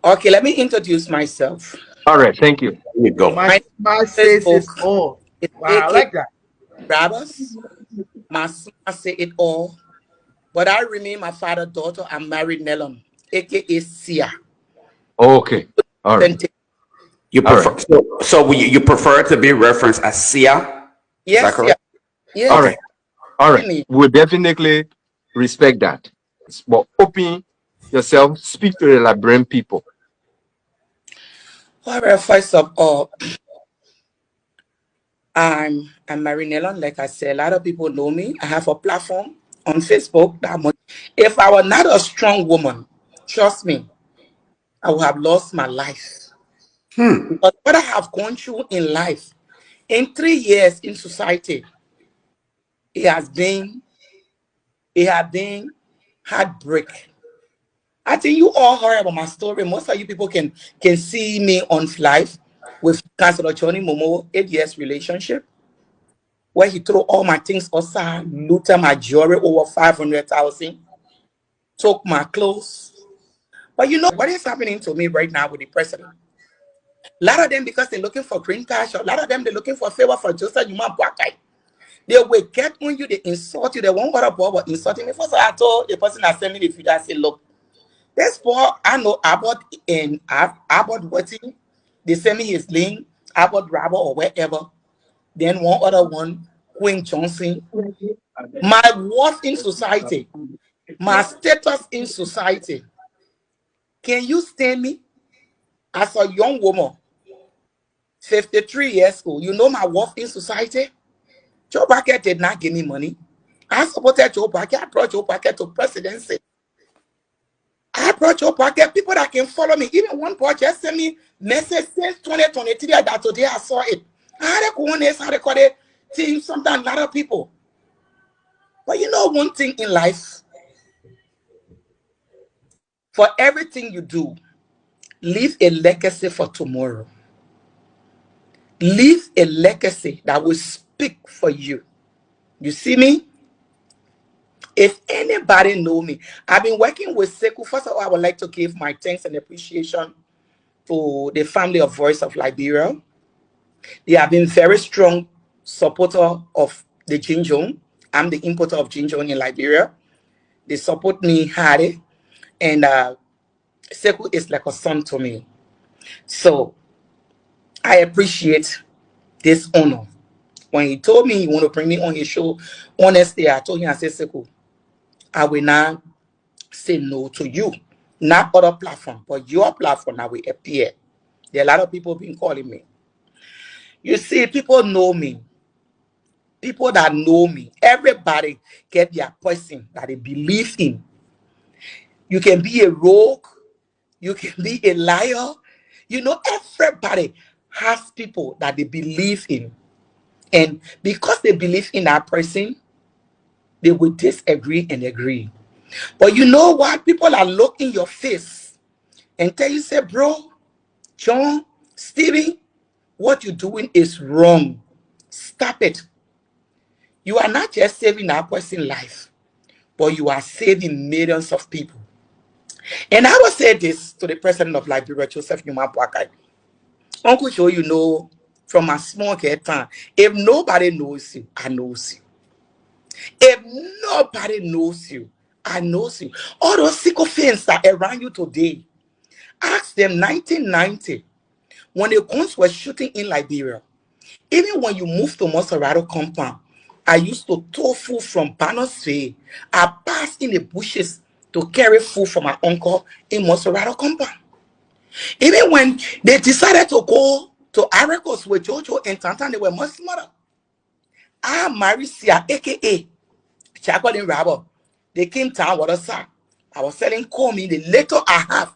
Okay, let me introduce myself. All right, thank you. There you go. My My says Facebook it's all. is Wow, I AK like that. Rabas. My son say it all. But I remain my father, daughter. I'm married Nelon, aka Sia. Okay. All right. Authentic. You All prefer right. you prefer to be referenced as Sia? Is that Yes, yeah. correct? All Yes. Okay. right. All right. Me. We'll definitely respect that. But open yourself, speak to the Liberian people. All right, first of all, I'm Mary Nelon. Like I said, a lot of people know me. I have a platform on Facebook that much. If I were not a strong woman, trust me, I would have lost my life. Because what I have gone through in life, in 3 years in society, it has been it has been heartbreak. I think you all heard about my story. Most of you people can see me on live with Councilor Johnny Momo, 8 years relationship, where he threw all my things aside, looted my jewelry over 500,000, took my clothes. But you know what is happening to me right now with the president? A lot of them, because they're looking for green cash, a lot of them they're looking for favor for Joseph Yuma Boakai. They will get on you, they insult you, they won't worry about insulting me. First, I told the person that sent me the video, I said, look, this boy, I know about waiting. They send me his link, about Rabble or wherever. Then one other one, Queen Johnson. My worth in society, my status in society. Can you stand me as a young woman, 53 years old? You know my worth in society? Joe Bucket did not give me money. I supported Joe Bucket. I brought Joe Bucket to presidency. I brought Joe Bucket, people that can follow me. Even one boy just sent me message since 2023 that today I saw it. How they go on this, how they call it, team, sometimes a lot of people. But you know one thing in life, for everything you do, leave a legacy for tomorrow. Leave a legacy that will speak for you. You see me? If anybody know me, I've been working with Seku. First of all, I would like to give my thanks and appreciation to the family of Voice of Liberia. They have been very strong supporter of the Jinjong. I'm the importer of Jinjong in Liberia. They support me hard, and Seku is like a son to me. So I appreciate this honor. When he told me he want to bring me on his show, honestly, I told him, I said, Seku, I will not say no to you. Not other platform, but your platform, I will appear. There are a lot of people been calling me. You see, people know me. People that know me, everybody get their person that they believe in. You can be a rogue, you can be a liar. You know, everybody has people that they believe in. And because they believe in that person, they will disagree and agree. But you know what? People are looking your face and tell you, say, bro, John, Stevie, what you're doing is wrong. Stop it. You are not just saving that person's life, but you are saving millions of people. And I will say this to the president of Liberia, Joseph Numa Boakai. Uncle Joe, you know, from a small kid time, if nobody knows you, I knows you. If nobody knows you, I knows you. All those sycophants that around you today, ask them 1990, when the guns were shooting in Liberia. Even when you move to Monserrato compound, I used to tow food from Banosville. I passed in the bushes to carry food for my uncle in Monserrato compound. Even when they decided to go to Aricos with Jojo and Tantan, they were much smarter. I married Sia, aka Chacolin Rabble. They came town with us. I was selling corn me. The little I have,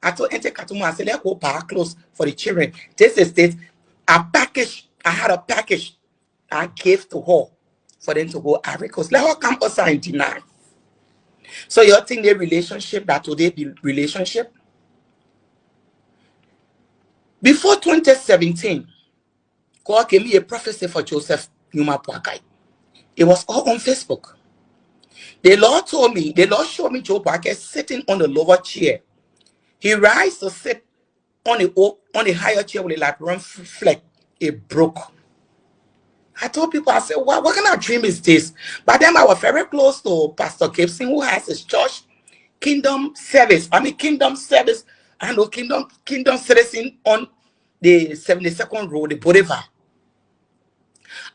I told Ente Katuma, I said, let's go buy clothes for the children. This is it. A package, I had a package I gave to her for them to go Aricos. Let her come outside and deny. So you think the relationship that today be relationship? Before 2017, God gave me a prophecy for Joseph Numa Boakai. It was all on Facebook. The Lord told me, the Lord showed me Joe Boakai sitting on the lower chair. He rise to sit on the higher chair with a like run fleck. It broke. I told people, I said, what kind of dream is this? But then I was very close to Pastor Gibson, who has his church, Kingdom Service. Kingdom Service. I know Kingdom Citizen on the 72nd Road, the Boulevard.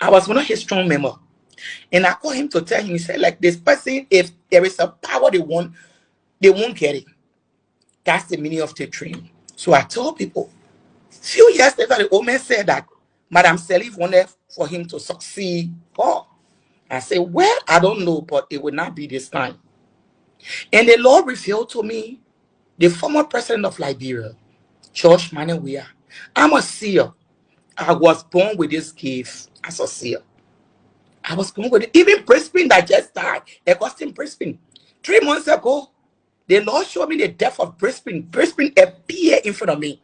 I was one of his strong member. And I called him to tell him, he said, like this person, if there is a power they won't get it. That's the meaning of the dream. So I told people, few years later, the old man said that Madam Selif wanted for him to succeed. Oh, I said, well, I don't know, but it will not be this time. And the Lord revealed to me the former president of Liberia, George Manawia. I'm a seer. I was born with this gift as a seer. I was born with it. Even Brisbane that just died, Augustine Brisbane, 3 months ago, the Lord showed me the death of Brisbane. Brisbane appeared in front of me.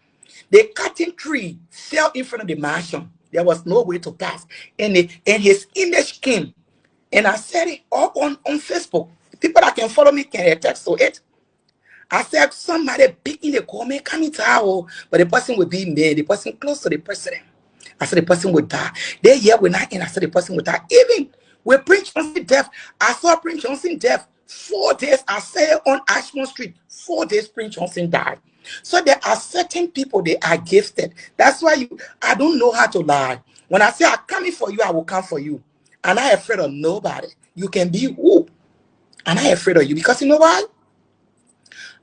The cutting tree fell in front of the mansion. There was no way to pass. And his image came. And I said it all on Facebook. People that can follow me can attest to it. I said, somebody big in the comment, coming to our, but the person will be me, the person close to the president. I said, the person would die. They year will not end. I said, the person would die. Even with Prince Johnson death, I saw Prince Johnson death. 4 days, I said on Ashmore Street, 4 days Prince Johnson died. So there are certain people, they are gifted. That's why I don't know how to lie. When I say I'm coming for you, I will come for you. And I'm afraid of nobody. You can be who? And I'm afraid of you. Because you know why?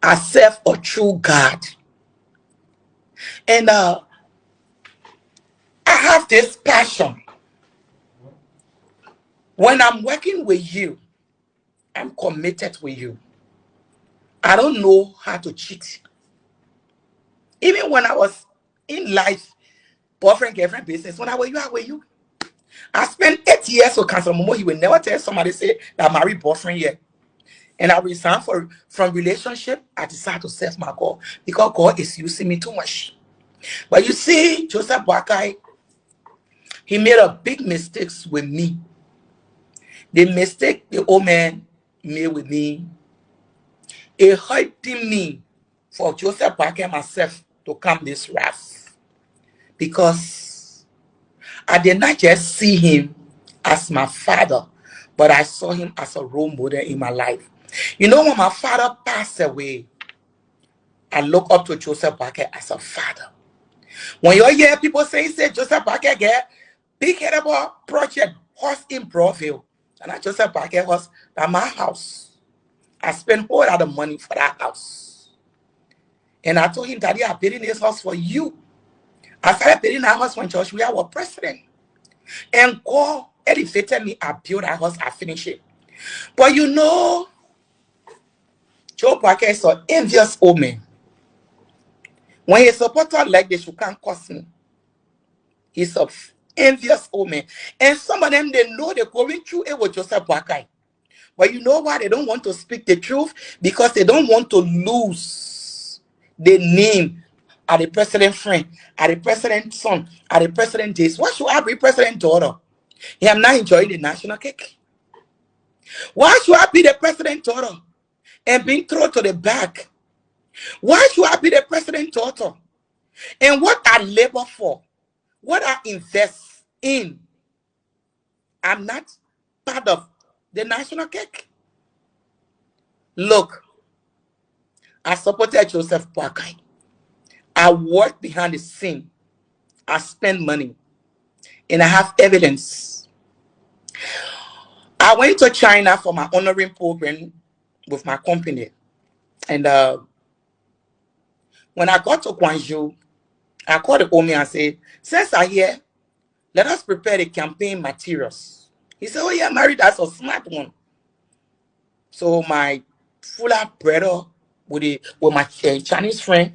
I serve a true God. And I have this passion. When I'm working with you, I'm committed with you. I don't know how to cheat. Even when I was in life, boyfriend, girlfriend business, when I were you. I spent 8 years with Council Momo. He will never tell somebody say that I married boyfriend yet. And I resigned from relationship. I decided to serve my God because God is using me too much. But you see, Joseph Boakai, he made a big mistakes with me. The mistake the old man made with me, it hurting me for Joseph Boakai and myself to come this rough. Because I did not just see him as my father, but I saw him as a role model in my life. You know, when my father passed away, I look up to Joseph Boakai as a father. When you hear people say Joseph Boakai get big headable project house in Broadville, and I Joseph Boakai was at my house. I spent all of the money for that house. And I told him, Daddy, I'm building this house for you. I started building that house when George Weah was president. And God elevated me. I built that house, I finished it. But you know, Joe Boakai is an envious old man. When his supporter like this, you can't cost me. He's an envious old man. And some of them, they know they're going through it with Joseph Boakai. But you know why they don't want to speak the truth? Because they don't want to lose the name at the president's friend, at the president's son, at the president's days. Why should I be president's daughter? I am not enjoying the national cake. Why should I be the president's daughter and being thrown to the back? Why should I be the president's daughter? And what I labor for, what I invest in, I'm not part of the national cake. Look, I supported Joseph Boakai. I work behind the scene. I spend money. And I have evidence. I went to China for my honoring program with my company. And when I got to Guangzhou, I called the owner and said, since I'm here, let us prepare the campaign materials. He said, oh yeah, Mary, that's a smart one. So my fuller brother with my Chinese friend,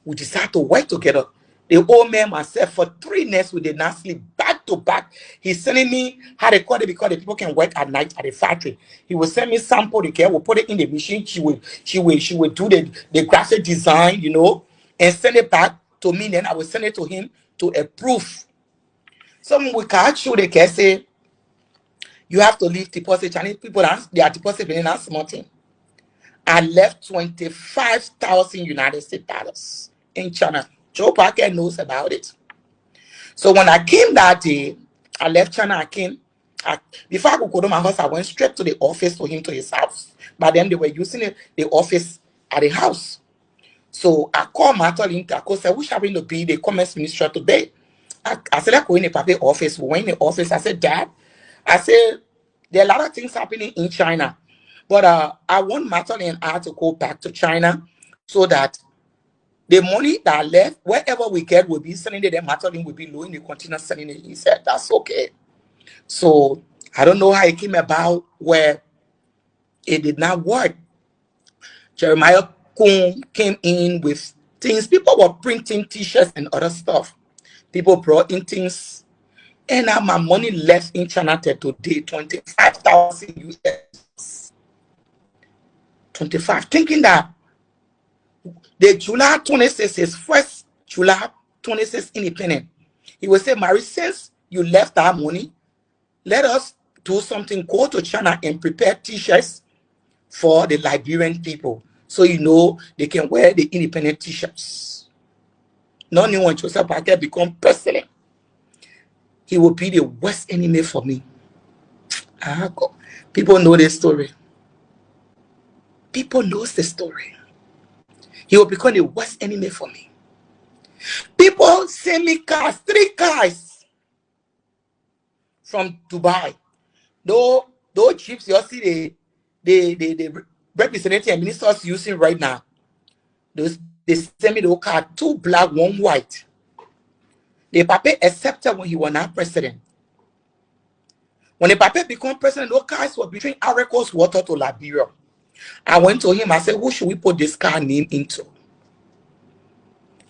we decided to work together. The old man, myself, for 3 nights we did not sleep, back to back. He's sending me how they call it because the people can work at night at the factory. He will send me sample, the girl will put it in the machine. She will do the graphic design, you know, and send it back to me. Then I will send it to him to approve. Some we can't show the can say you have to leave deposit. Chinese people, they are depositing in that small thing. I left 25,000 United States dollars in China. Joe Parker knows about it. So when I came that day, I left China. Before I could go to my house, I went straight to the office for him to his house. But then they were using the office at the house. So I called Martha I said, which happened to be the commerce minister today? I said, I go in the paper office. We went in the office. I said, Dad, I said, there are a lot of things happening in China. But I want Martha and I to go back to China so that the money that left, wherever we get, will be sending it. Then Martha will be low in the continent sending it. He said, that's okay. So I don't know how it came about where it did not work. Jeremiah Kuhn came in with things. People were printing t-shirts and other stuff. People brought in things. And now my money left in China today, 25,000 US. 25. Thinking that the July 26th is first July 26th independent. He will say, Mary, since you left that money, let us do something. Go to China and prepare t-shirts for the Liberian people. So you know they can wear the independent t-shirts. Not new when Joseph Parker become president. He will be the worst enemy for me. People know this story. People knows the story. He will become the worst enemy for me. People send me cars, 3 cars from Dubai. Those chips you see the representative and ministers using right now. They send me the car, 2 black, 1 white. The Papa accepted when he was not president. When the Papa became president, those cars were between Ivory Coast Water to Liberia. I went to him, I said, who should we put this car name into?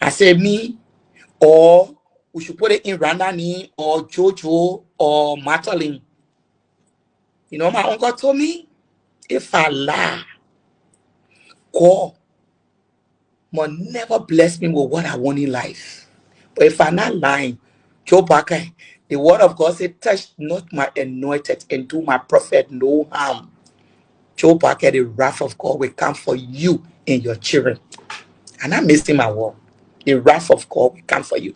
I said, me, or we should put it in Randani, or Jojo, or Matalin. You know, my uncle told me, if I lie, God must never bless me with what I want in life. But if I'm not lying, Joe Parker, the word of God said, touch not my anointed and do my prophet no harm. Joe Parker, the wrath of God will come for you and your children. And I'm missing my word. The wrath of God will come for you.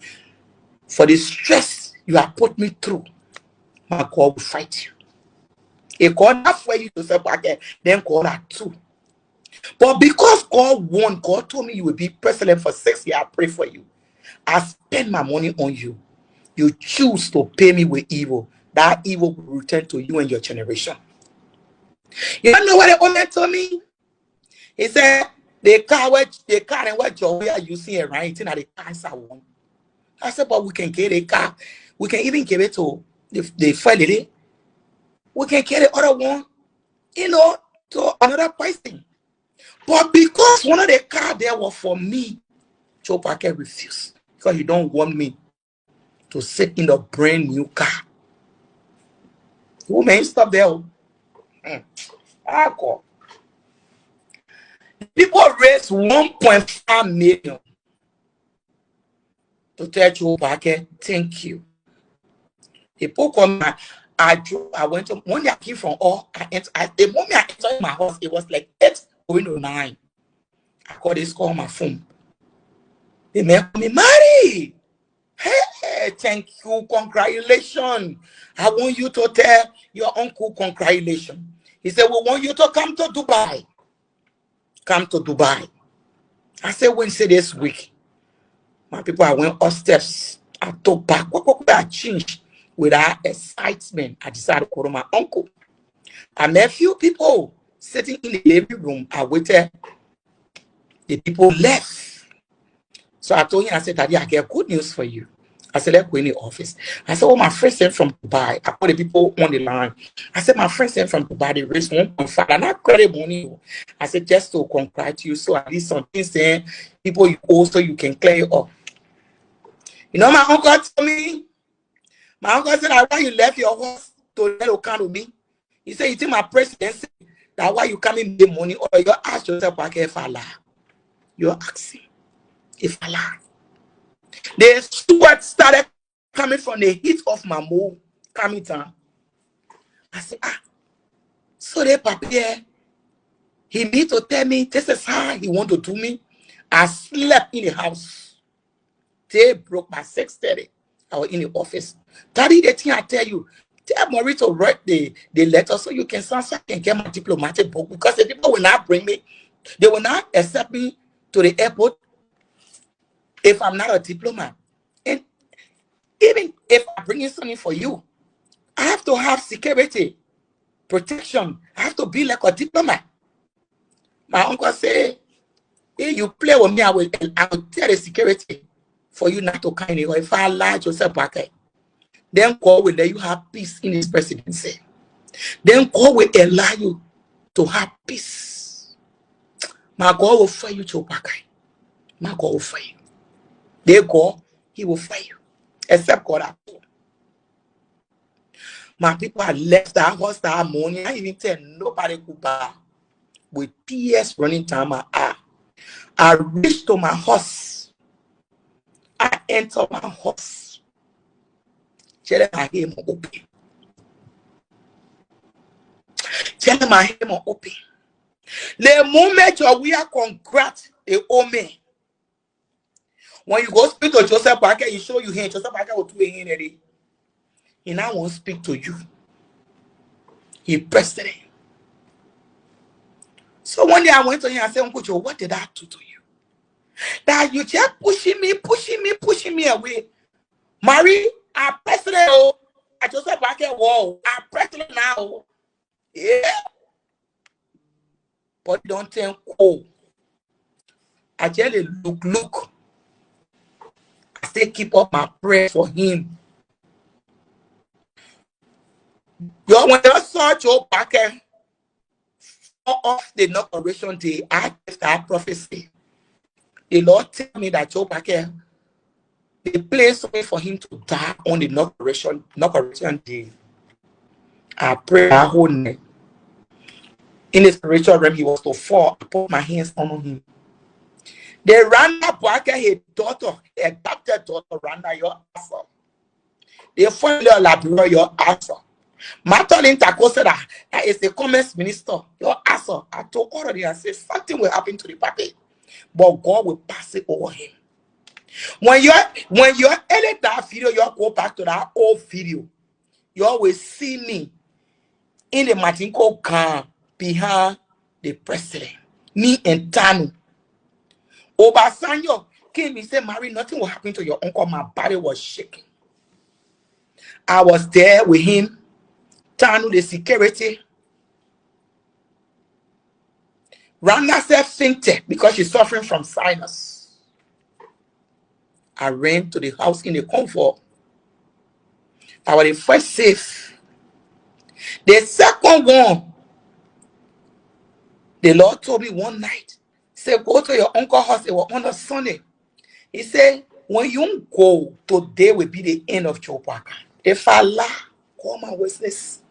For the stress you have put me through, my God will fight you. If God not for you to say Parker, then God are 2. But because God won, God told me you will be president for 6 years. I pray for you. I spend my money on you. You choose to pay me with evil. That evil will return to you and your generation. You don't know what the woman told me? He said, the car and what Joey are using around at the cars I want. I said, but we can get a car. We can even give it to the family. We can get the other one, you know, to another person. But because one of the cars there was for me, Joe Parker refused. Because he don't want me to sit in the brand new car. Woman, stop there. God. People raised 1.5 million to tell Joe Parker, thank you. People come, I went to, one day I came from all, the moment I entered my house, it was like 8 going to 9. I called this call on my phone. The man called me, Mary. Hey, thank you, congratulations. I want you to tell your uncle congratulations. He said, we want you to come to Dubai. Come to Dubai. I said, Wednesday this week. My people, I went upstairs. I took back. What I changed with our excitement. I decided to call my uncle. I met a few people sitting in the living room. I waited. The people left. So I told him, I said, Daddy, I get good news for you. I said, let's go in the office. I said, oh, my friend sent from Dubai. I put the people on the line. I said, my friend sent from Dubai. They raised 1.5. And I credit money. I said, just to congratulate you. So at least something saying people you owe so you can clear it up. You know, my uncle told me, my uncle said, why you left your horse to let account with me? He said, you think my presidency, that why you coming with money, or you ask yourself, if I lie. You're asking if I lie. The sweat started coming from the heat of my mouth, coming down. I said, so they prepare He need to tell me this is how he want to do me. I slept in the house. They broke by 6:30. I was in the office. Daddy, the thing I tell you, tell Maurice to write the letter so you can sign so I can get my diplomatic book, because the people will not bring me. They will not accept me to the airport if I'm not a diplomat. And even if I bring in something for you, I have to have security, protection. I have to be like a diplomat. My uncle say, if you play with me, I will tell the security for you not to kind of, if I lie yourself back, then God will let you have peace in his presidency. Then God will allow you to have peace. My God will fire you to back. My God will fire you. They go, he will fire you. Except God at all. My people are left that house that morning. I even tell nobody goodbye. With tears running down my eye. I reached to my house. I enter my house. Tell my him open. Tell my him open. The moment we are congrats, the ome. When you go speak to Joseph Parker, he show you here. Joseph Parker will do it. He now won't speak to you. He pressed it. So one day I went to him and said, Uncle Joe, what did I do to you? That you just pushing me away. Marie, I pressed it. Oh, I just said back at wall. I pressed it now. Yeah. But don't think, oh. I just look. I still keep up my prayer for him. Yo, when I saw Joe Parker off the inauguration day, I gave that prophecy. The Lord tell me that Joe Parker, the place for him to die on the inauguration day. I pray that whole night. In the spiritual realm, he was to fall. I put my hands on him. The Randa Parker, his daughter, a adopted daughter, Randa, your answer. They find your labor, your answer. Matolin Tako said that is the commerce minister, your answer. I told already and said something will happen to the papi, but God will pass it over him. When you edit that video, you go back to that old video. You always see me in the Matinko car behind the president. Me and Tanu. Obasanjo came and said, Marie, nothing will happen to your uncle. My body was shaking. I was there with him. Tanu, the security. Randa said fainted because she's suffering from sinus. I ran to the house in the comfort. I was the first safe. The second one, the Lord told me one night, said, go to your uncle's house. It was on a Sunday. He said, when you go, today will be the end of Joe Parker. If I lie, call my witness.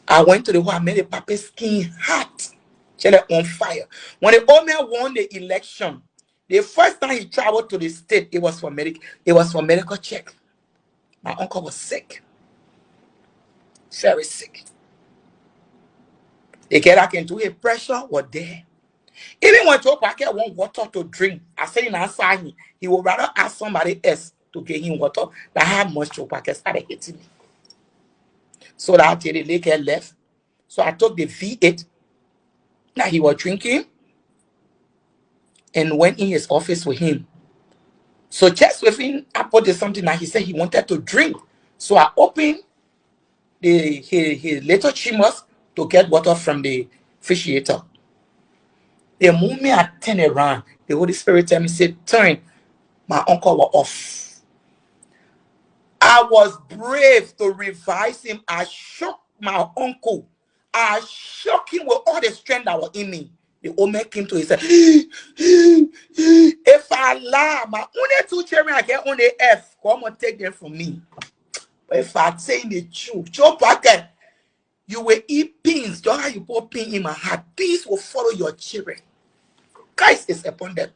I went to the home, I made the papa's skin hot. On fire. When the old man won the election, the first time he traveled to the state, it was for medical check. My uncle was sick. Very sick. They get back into a pressure was there. Even when Joe Parker want water to drink, I said inside him, he would rather ask somebody else to get him water than how much Joe Parker started hitting me. So that the lake left. So I took the V8 that he was drinking and went in his office with him. So just within, I put something that he said he wanted to drink. So I opened his little chambers to get water from the refrigerator. The moment I turned around, the Holy Spirit told me, said, turn. My uncle was off. I was brave to revise him. I shook my uncle. I shook him with all the strength that was in me. The old man came to his side. If I lie, my only two children I get on the F, come and take them from me. But if I say the truth, Joe Parker, you will eat pins. Just how you put pin in my heart, peace will follow your children. Christ is upon them.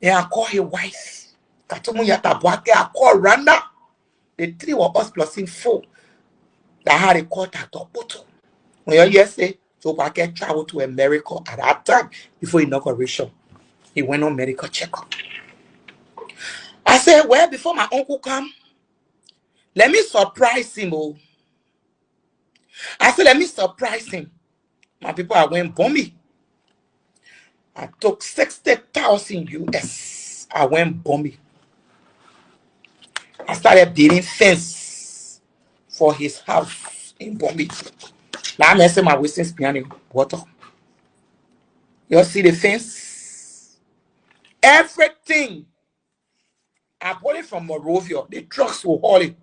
And I call his wife. I call Randa. The three of us plus him 4. That had a contact of bottle. When you hear say Joe Parker traveled to America at that time before inauguration, he went on medical checkup. I said, well, before my uncle come, let me surprise him. Oh. I said, let me surprise him. My people, I went bomby. I took 60,000 US. I went bomby. I started building fence for his house in Bombi. Now I'm messing my wasting piano water. You see the fence? Everything. I bought it from Morovia. The trucks will haul it.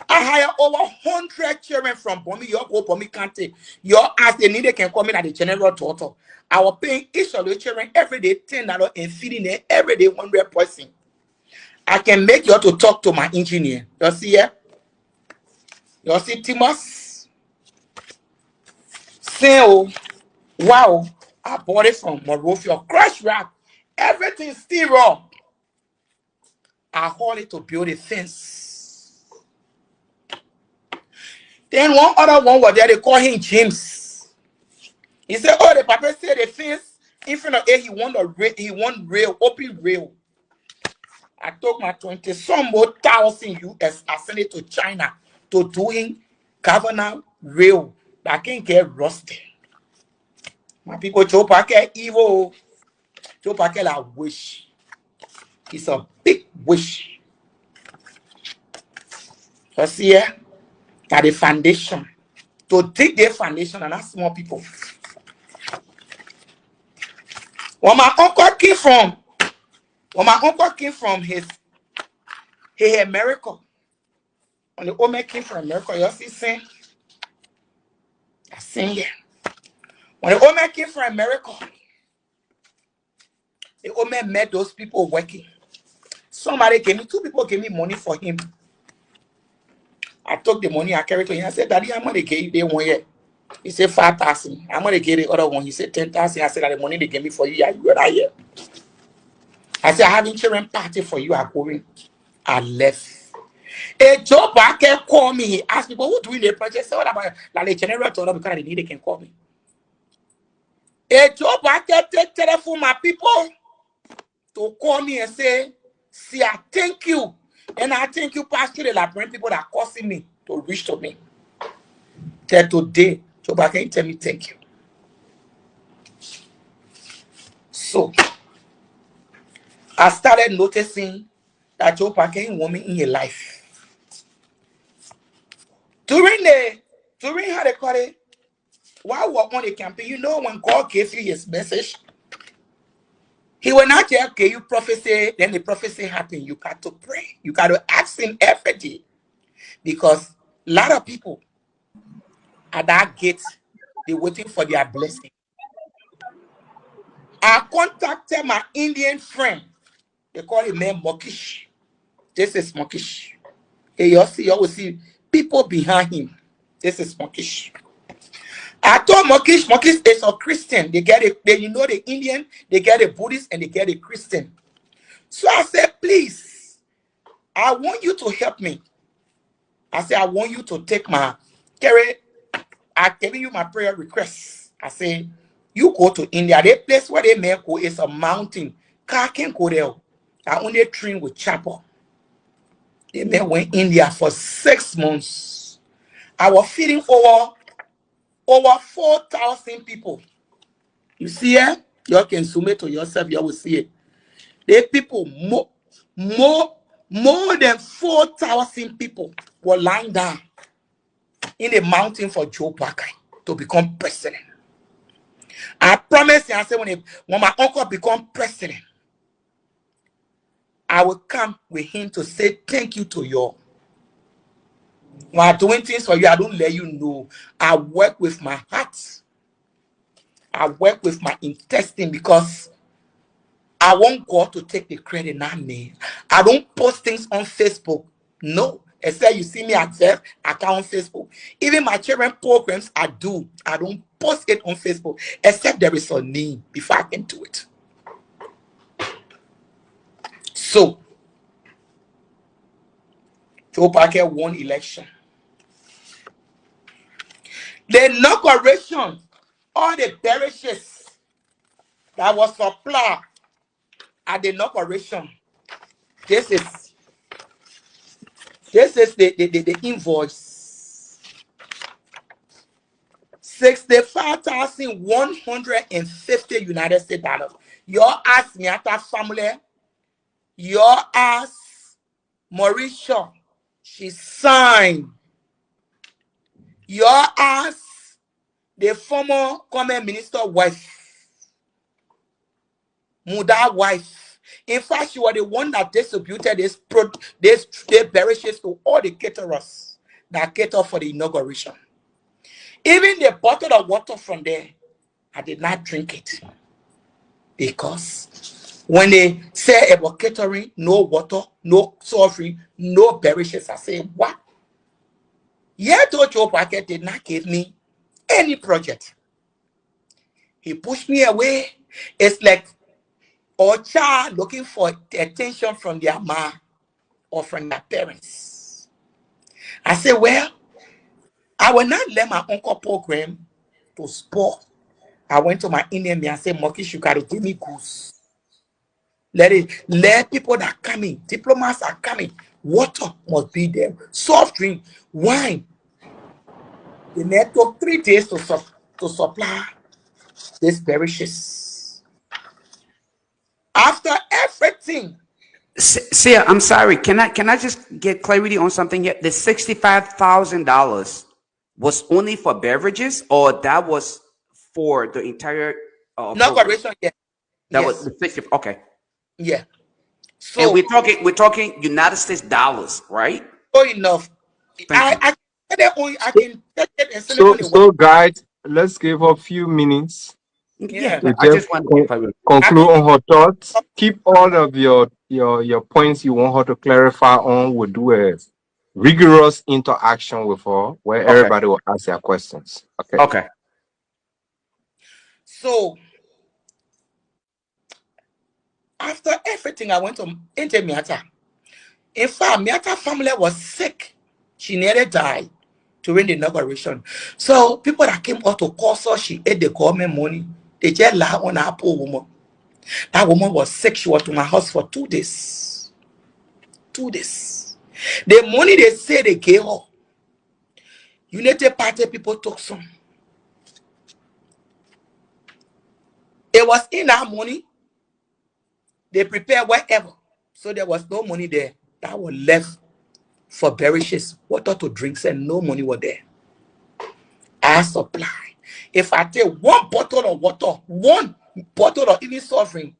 I hire over 100 children from Bombi. Your go Bombi County. Your as they need, they can come in at the general total. I was paying each of the children every day $10 and feeding them every day 100 person. I can make you to talk to my engineer. You see here? You see Timus? Say, oh, wow, I bought it from Morovia. Crash wrap. Everything still raw. I haul it to build a fence. Then one other one was there, they call him James. He said, oh, the papa said the fence in front of it, he want rail, open rail. I took my 20 some more thousand US, I sent it to China to doing governor rail that can get rusted. My people, Joe Parker evil. Joe Parker a wish. It's a big wish. You see here? That the foundation. To dig the foundation and ask more people. When my uncle came from his America. When the Ome came from America, you see saying? I sing here. When the Ome came from America, the Ome met those people working. Somebody gave me, 2 people gave me money for him. I took the money, I carried to him. I said, Daddy, I'm going to give you the 1 year. He said 5,000. I'm going to get the other one. He said 10,000. I said, that the money they gave me for you, yeah, you are right here. I said, I have a children party for you. I'm going. I left. A Joe Parker called me. He asked me, but who doing the project? I said, what about like the general told them because they need, they can call me. A Joe Parker take telephone my people to call me and say, see, I thank you. And I thank you, Pastor, the Labyrinth people that are causing me to reach to me. Till today, Joe Parker tell me thank you. So, I started noticing that Joe Parker is a woman in your life. During how they call it, while we were on the campaign, you know, when God gave you his message, he will not just give you prophecy, then the prophecy happened. You got to pray. You got to ask him every day. Because a lot of people at that gate, they're waiting for their blessing. I contacted my Indian friend. They call him name Mokish. This is Mokish. Hey, you will see people behind him. This is Mokish. I told Mokish is a Christian. They get it. You know the Indian, they get a Buddhist, and they get a Christian. So I said, please, I want you to help me. I said, I want you to take my carry. I'm giving you my prayer requests. I say, you go to India. The place where they make go is a mountain. Car can't go there. I only train with chapel. They met went India for 6 months. I was feeding over 4,000 people. You see it? You can zoom it to yourself. You will see it. The people more than 4,000 people were lying down in the mountain for Joe Parker to become president. I promise you, I said when my uncle become president, I will come with him to say thank you to you. When I'm doing things for you, I don't let you know. I work with my heart. I work with my intestine because I want God to take the credit, not me. I don't post things on Facebook. No. Except you see me at account on Facebook. Even my children programs, I do. I don't post it on Facebook. Except there is a need before I can do it. So, Joe Parker won election. The inauguration, all the parishes that was supplied at the inauguration. This is the invoice. 65,150 United States dollars. Your ass Miata family, your ass Mauricio, she signed. Your ass the former comment minister wife, Muda wife. In fact, she was the one that distributed this parishes to all the caterers that cater for the inauguration. Even the bottle of water from there, I did not drink it. Because when they say about catering, no water, no suffering, no parishes, I say, what? Yet Joe Packet did not give me any project. He pushed me away. It's like a child looking for attention from their ma or from their parents. I said, well, I will not let my uncle program to spoil. I went to my Indian man and said, Mokish, you gotta give me goose. Let people that are coming, diplomats are coming. Water must be there. Soft drink, wine. The net took 3 days to supply these parishes. After everything, Sia, I'm sorry. Can I just get clarity on something here? The $65,000 was only for beverages, or that was for the entire program? inauguration, yeah. That Yes. was the 60. Okay. Yeah. And So we're talking United States dollars, right? good enough. Thank you. I can take it and send it So, on the web. so guys, let's give her a few minutes Yeah, Yeah. I just want to get clarity. conclude I on her thoughts. Keep all of your points you want her to clarify on. We'll do a rigorous interaction with her where Okay. everybody will ask their questions. Okay. Okay. So after everything, I went to Ente Miata. In fact, Miata family was sick. She nearly died during the inauguration. So people that came out to call her, she ate the government money. They just lie on her poor woman. That woman was sick. She was to my house for 2 days. 2 days. The money they say they gave her, United Party people took some. It was in our money. They prepared whatever. So there was no money there. That was left for parishes, water to drink, and no money was there. I supply. If I take 1 bottle of water, 1 bottle of even suffering,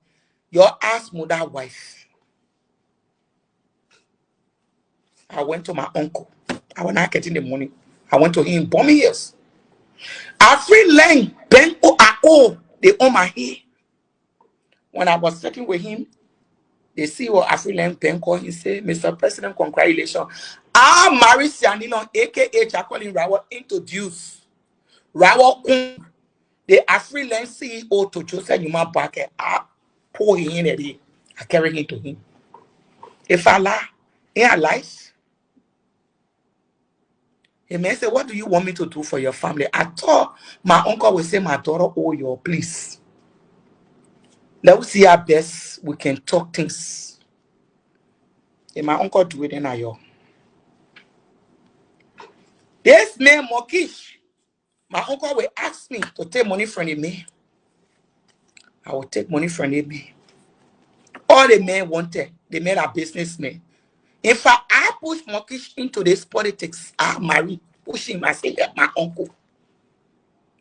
your ass mother wife. I went to my uncle. I was not getting the money. I went to him, Bommy Hills. I free lane, Ben they own my hair. When I was sitting with him, the CEO of Freeland Penco, he said, Mr. President, congratulations. I married Sianino, aka Jacqueline Rawa, introduced Rawa Kung, the Freeland CEO to Joseph Numa Barker. I pour him in a day. I carry him to him. If I lie, in our life, he may say, what do you want me to do for your family? I thought my uncle would say, my daughter, oh, your please. Let's see our best. We can talk things. If my uncle do it, then I yo. This man Mokish, my uncle will ask me to take money from me. I will take money from me. All the men wanted, they made a businessman. In fact, I push Mokish into this politics. I marry, push him. I say that my uncle,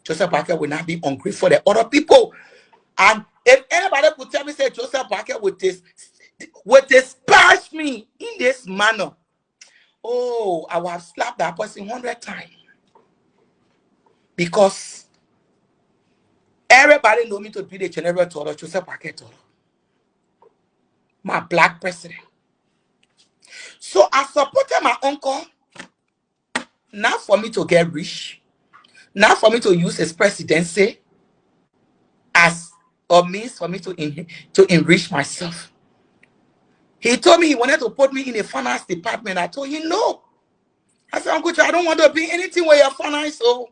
Joseph Parker, will not be hungry for the other people. And if anybody could tell me, say Joseph Parker would disparage me in this manner, oh, I would have slapped that person 100 times. Because everybody know me to be the general Toro, Joseph Parker Toro. My black president. So I supported my uncle, not for me to get rich, not for me to use his presidency as a means for me to enrich myself. He told me he wanted to put me in the finance department. I told him no. I said, Uncle Joe, I don't want to be anything where you're finance. So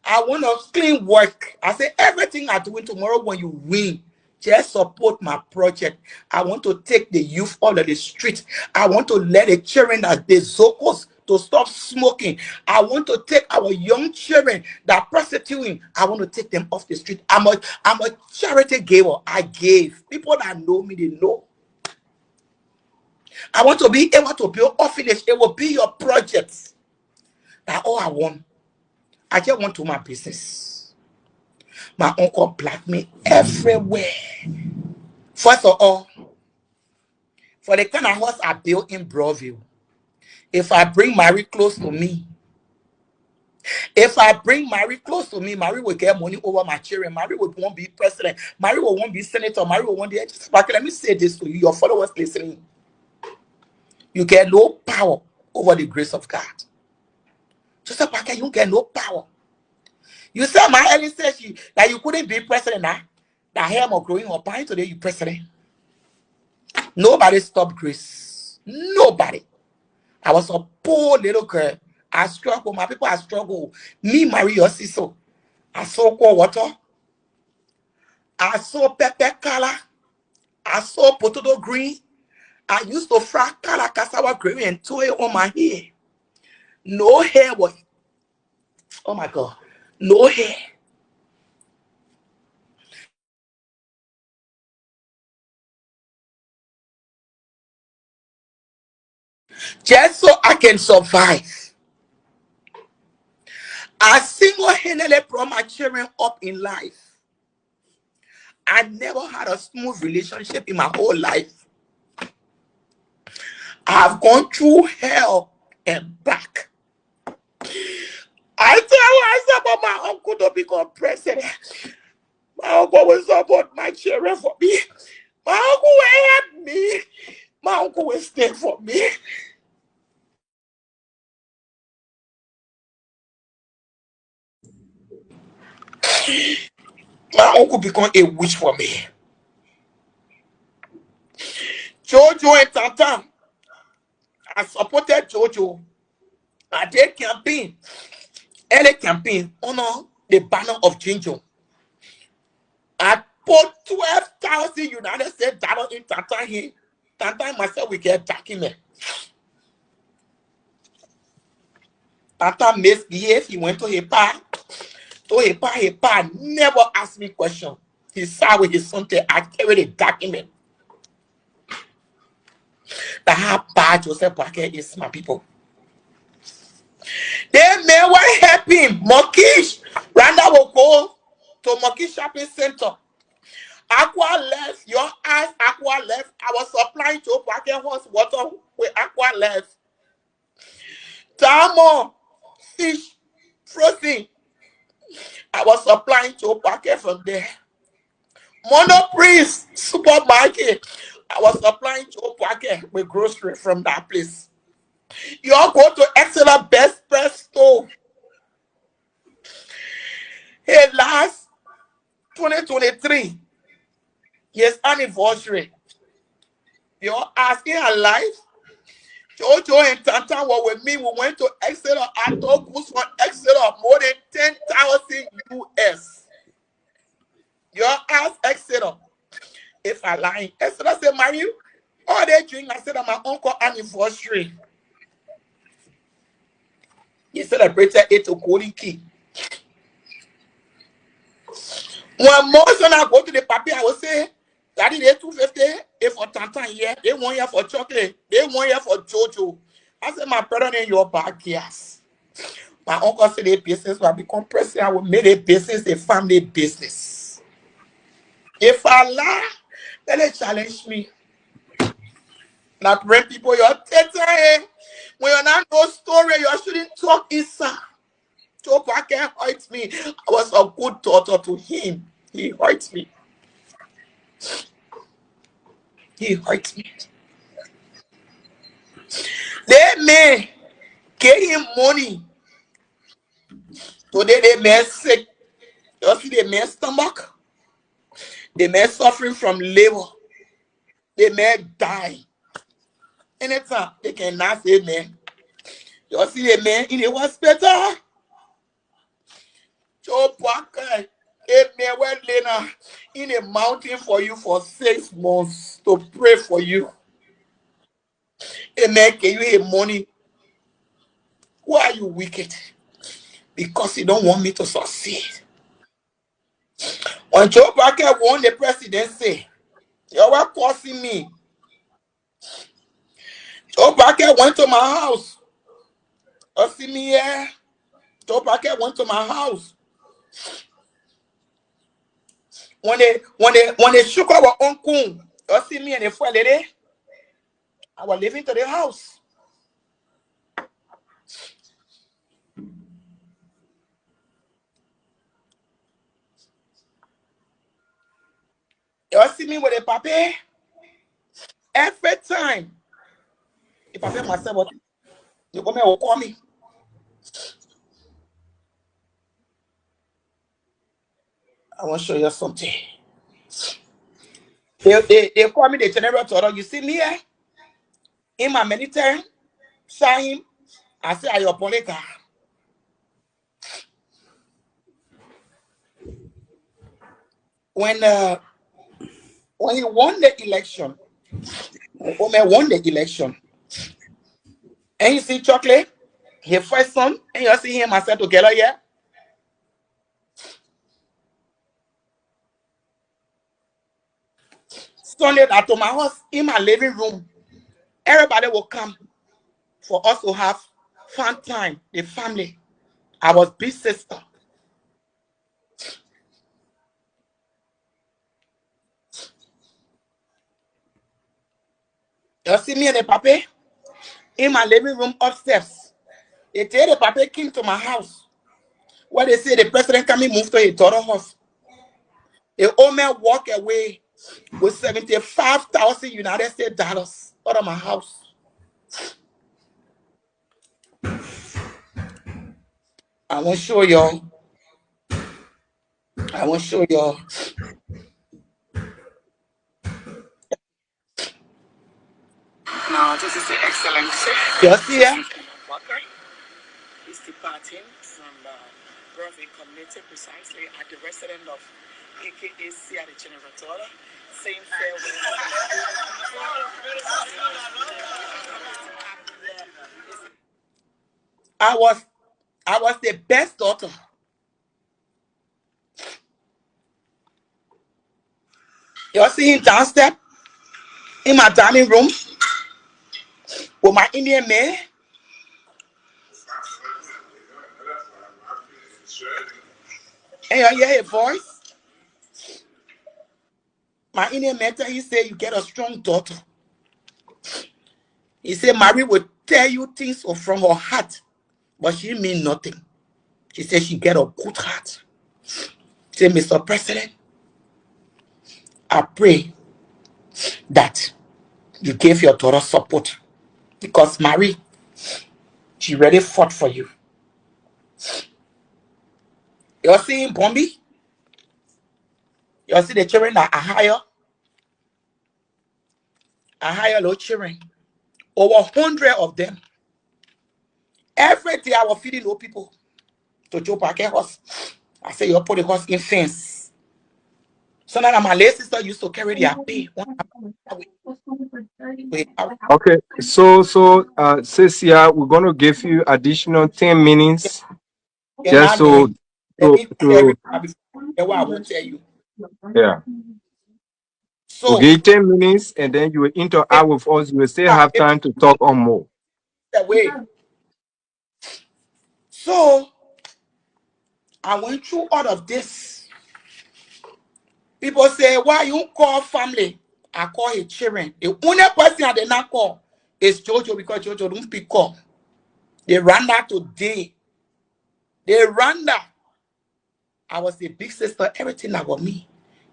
I want to clean work. I say everything I doing tomorrow when you win, just support my project. I want to take the youth out of the street. I want to let the children that they zokos to stop smoking. I want to take our young children that prostituting. I want to take them off the street. I'm a charity giver. I gave. People that know me, they know. I want to be able to build orphanage. It will be your project. That's all I want. I just want to my business. My uncle black me everywhere. First of all, for the kind of house I built in Broadview, if I bring Mary close to me, Mary will get money over my children. Mary will won't be president. Mary will won't be senator. Mary will won't be. Just back. Let me say this to you, your followers listening. You get no power over the grace of God. Just back. You get no power. You said my Ellen said that you couldn't be president now. That hair more growing up. By today you president. Nobody stopped grace. Nobody. I was a poor little girl. I struggle. My people, I struggle. Me, Marie, your sister. I saw cold water. I saw pepper color. I saw potato green. I used to fry color cassava gravy and throw it on my hair. No hair was. Oh my God. No hair. Just so I can survive. I single-handedly brought my children up in life. I never had a smooth relationship in my whole life. I've gone through hell and back. I tell you, I support my uncle to become president. My uncle will support my children for me. My uncle will help me. My uncle will stay for me. My uncle become a witch for me. Jojo and Tantan. I supported Jojo. I did campaign. Early campaign under the banner of Jinjo. I put 12,000 United States dollars in Tantan here. Tantan myself we get document. Tantan misbehave. He went to his pa. His pa never asked me question. He sat with his son till I carried a document. That how bad Joseph Parker is, my people. They may well help him. Mokish. Randa will go to Mokish Shopping Center. Aqua left. Your eyes, Aqua left. I was supplying to Parker horse water with Aqua left. Tamo, fish, frozen. I was supplying to Parker from there. Monoprice supermarket. I was supplying to Parker with grocery from that place. You all go to Excellent Best Press Store. Hey, last 2023, his anniversary. You're asking her life. Jojo and Tantan were with me. We went to Excellent. I told Goose from Excellent more than 10,000 US. Your ass Excellent. If I lie, Excellent said, Mario, all they drink, I said, on my uncle anniversary. He celebrated it to Golden Key. When most when I go to the papi, I will say, Daddy, they 250. If for Tantan here, they 1 year for chocolate, they 1 year for Jojo. I said, my brother in your back, yes. My uncle said their business will become president. I will make a business a family business. If I lie, then they challenge me. Now, bring people your tete. When you're not no story, you shouldn't talk inside. Joe Parker hurt me. I was a good daughter to him. He hurt me. He hurt me. They may give him money. Today they may sick. You see the man's stomach. They may suffering from labor. They may die. Anytime they cannot say man. You see a man in the hospital. Joe Parker, it never Lena in a mountain for you for 6 months to pray for you. Amen. Can you have money? Why are you wicked? Because you don't want me to succeed. When Joe Parker won the presidency, you were causing me. Joe Parker went to my house. You see me here? Joe Parker went to my house. When they shook our uncle, you see me and the fool lady, I was leaving to the house. You see me with the papi. Every time, if I pay myself, you come here or call me. I want to show you something. They call me the general total. You see me here? In my military, sign him. I say, I apologize. When he won the election, Omer won the election, and you see Chocolate, his first son, and you see him and said together, yeah. Sunday at my house, in my living room, everybody will come for us to have fun time, the family. I was big sister. You see me and the papa in my living room upstairs. They tell the papa came to my house. Where they say the president coming move to his daughter's house. The old man walk away with 75,000 United States dollars out of my house. I want to show y'all. I want to show y'all. Now, this is the excellency. You see here? He's departing from Brooklyn community precisely at the resident of AKAC at the General Tola. Saying farewell. I was the best daughter. You see him downstairs in my dining room with my Indian man. And you hear his voice. My Indian man tell you say you get a strong daughter. He said Marie will tell you things from her heart, but she mean nothing. She said she get a good heart. Say, Mr. President, I pray that you gave your daughter support because Marie, she really fought for you. You see in Bombi? You see the children that I hire those children. Over 100 of them. Every day I was feeding those people to Joe Parker house. I say, you put the house in fence. So now my late sister used to carry their pay. Okay, so Cecia, we're gonna give you additional 10 minutes just so let me to before I will tell you. yeah. So We'll give you 10 minutes and then you will interact with us. You will still have time to talk on more. Way. So I went through all of this. People say, why you call family? I call his children. The only person I did not call is Jojo because Jojo don't pick up. They ran that today. They ran that. I was the big sister, everything about me.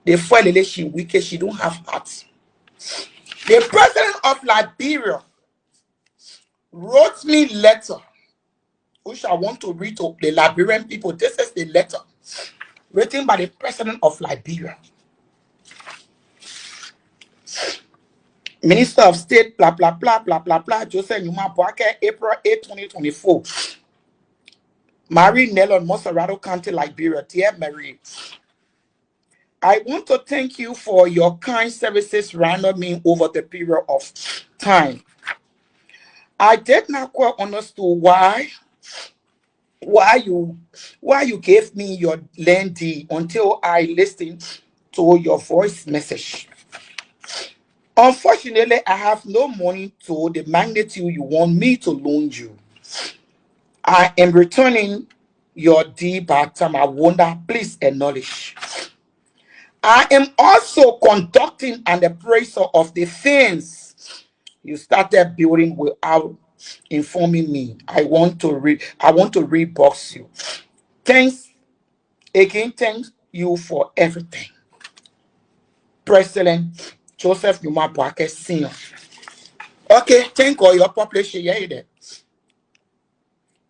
They finally she wicked, she don't have heart. The president of Liberia wrote me letter, which I want to read to the Liberian people. This is the letter written by the president of Liberia. Minister of State, blah, blah, blah, blah, blah, blah, Joseph Numa Boake, April 8, 2024. Marie Nelon, Monserrato County, Liberia. Dear Marie, I want to thank you for your kind services rendered me over the period of time. I did not quite understand why you gave me your land deed until I listened to your voice message. Unfortunately, I have no money to the magnitude you want me to loan you. I am returning your deed by time. I wonder, please acknowledge. I am also conducting an appraisal of the things you started building without informing me. I want to rebox you. Thanks again. Thank you for everything. President Joseph Numa Boakye Sr. Okay, thank all your population. Yeah, there.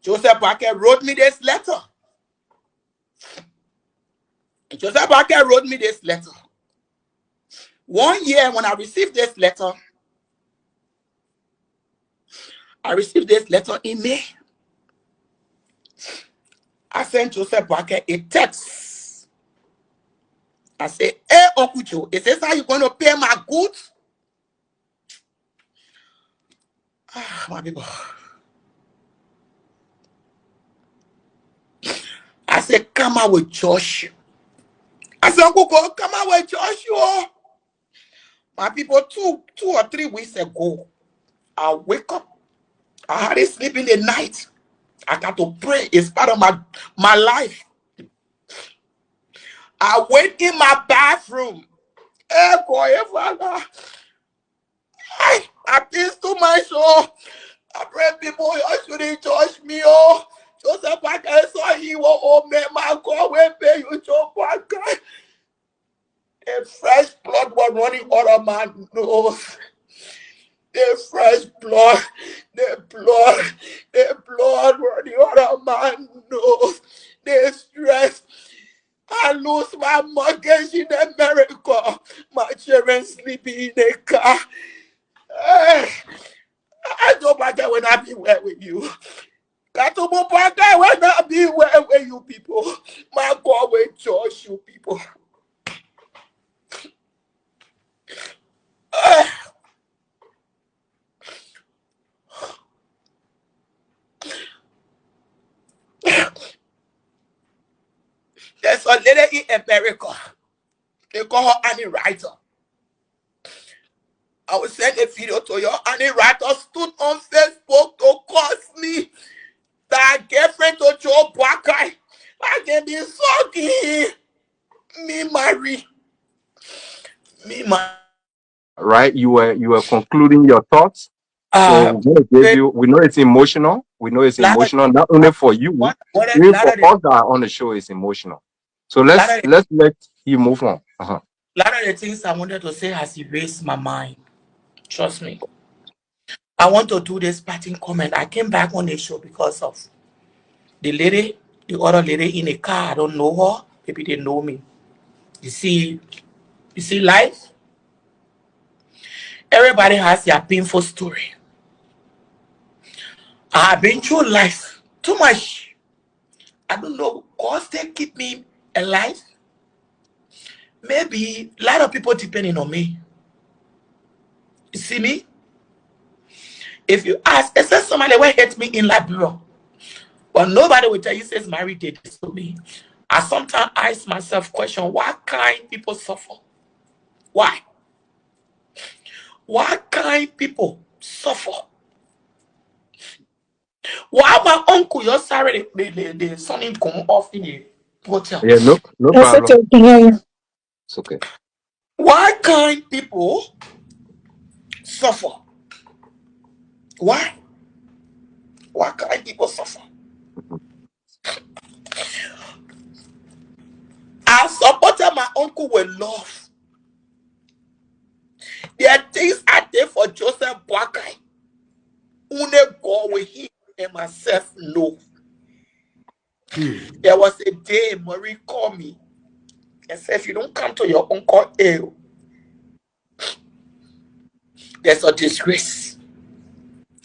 Joseph Boakye wrote me this letter. Joseph Boakye wrote me this letter. 1 year when I received this letter, in May. I sent Joseph Boakye a text. I said, hey, Uncle Joe, is this how you're going to pay my goods? My people. I said, come out with Joshua. I said, Uncle Joe, come out with Joshua. My people, two or 3 weeks ago, I wake up. I hardly sleep in the night. I got to pray. It's part of my life. I went in my bathroom. Hey, boy, I pissed too much. Oh, I pray people, you shouldn't judge me. Oh, Joseph Boakye saw he was old man. My God will pay you, Joseph Boakye. The fresh blood was running out of my nose. The fresh blood, the blood running out of my nose. The stress. I lose my mortgage in America. My children sleeping in the car. I don't matter when I be well with you. Katubu Boakye when I be well with you people. My God will judge you people. There's a lady in America. They call her Annie Writer. I will send a video to you. Annie Writer stood on Facebook to curse me. That girlfriend to Joe Boakye. I can be sucking. Me marry. Right? You were concluding your thoughts. So we know it's emotional. We know it's emotional, not only for you, even for us that are on the show, it's emotional. So let's let you move on. A lot of the things I wanted to say has erased my mind. Trust me. I want to do this parting comment. I came back on the show because of the other lady in a car. I don't know her. Maybe they know me. You see life? Everybody has their painful story. I have been through life too much. I don't know. God still keep me alive. Maybe a lot of people depending on me. You see me? If you ask, is there somebody will hate me in Liberia? But nobody will tell you, says Mary did this to me. I sometimes ask myself question, why can't people suffer? Why? Why can't people suffer? Why my uncle, you're sorry, the son him come off in the hotel? Yeah, no problem. It's okay. Why can't people suffer? Why? Why can't people suffer? I supported my uncle with love. There are things I did for Joseph Boakye. Only God with him and myself know. There was a day Marie called me and said, if you don't come to your uncle ill, there's a disgrace.